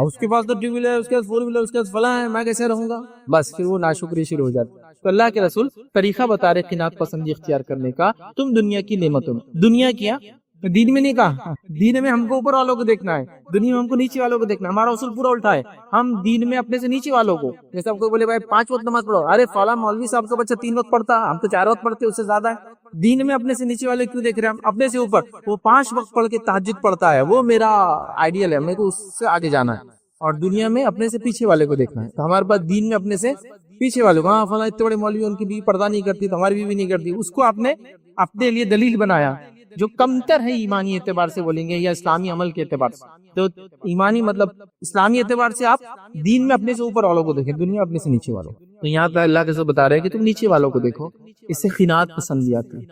اس کے پاس تو 2 ویلر، اس کے پاس 4 ویلر، اس کے پاس فلاں ہے، میں کیسے رہوں گا؟ بس پھر وہ ناشکری شروع ہو جاتی. تو اللہ کے رسول طریقہ بتا رہے قناعت پسندی اختیار کرنے کا. تم دنیا کی نعمتوں میں، دنیا کیا دین میں نہیں کہا، دین میں ہم کو اوپر والوں کو دیکھنا ہے، دنیا میں ہم کو نیچے والوں کو دیکھنا ہے۔ ہمارا اصول پورا الٹا ہے، ہم دین میں اپنے سے نیچے والوں کو، جیسے آپ کو بولے بھائی 5 وقت نماز پڑھو، ارے فلاں مولوی صاحب کا بچہ 3 وقت پڑھتا، ہم تو 4 وقت پڑھتے، اس سے زیادہ ہے۔ دین میں اپنے سے نیچے والے کیوں دیکھ رہے ہیں ہم؟ اپنے سے اوپر وہ 5 وقت پڑھ کے تہجد پڑھتا ہے، وہ میرا آئیڈیل ہے، میرے کو اس سے آگے جانا ہے۔ اور دنیا میں اپنے سے پیچھے والے کو دیکھنا ہے، تو ہمارے پاس دین میں اپنے سے پیچھے والے کو، ہاں فلاں اتنے بڑے مولوی ان کی بیوی پردہ نہیں کرتی تو ہماری بیوی نہیں کرتی، اس کو آپ نے اپنے لیے دلیل بنایا جو کمتر ہے ایمانی اعتبار سے بولیں گے یا اسلامی عمل کے اعتبار سے۔ تو ایمانی مطلب اسلامی اعتبار سے آپ دین میں اپنے سے اوپر والوں کو دیکھیں، دنیا اپنے سے نیچے والوں کو۔ تو یہاں پہ اللہ کے سے بتا رہے ہیں کہ تم نیچے والوں کو دیکھو، اس سے خناعت پسندی آتی ہے۔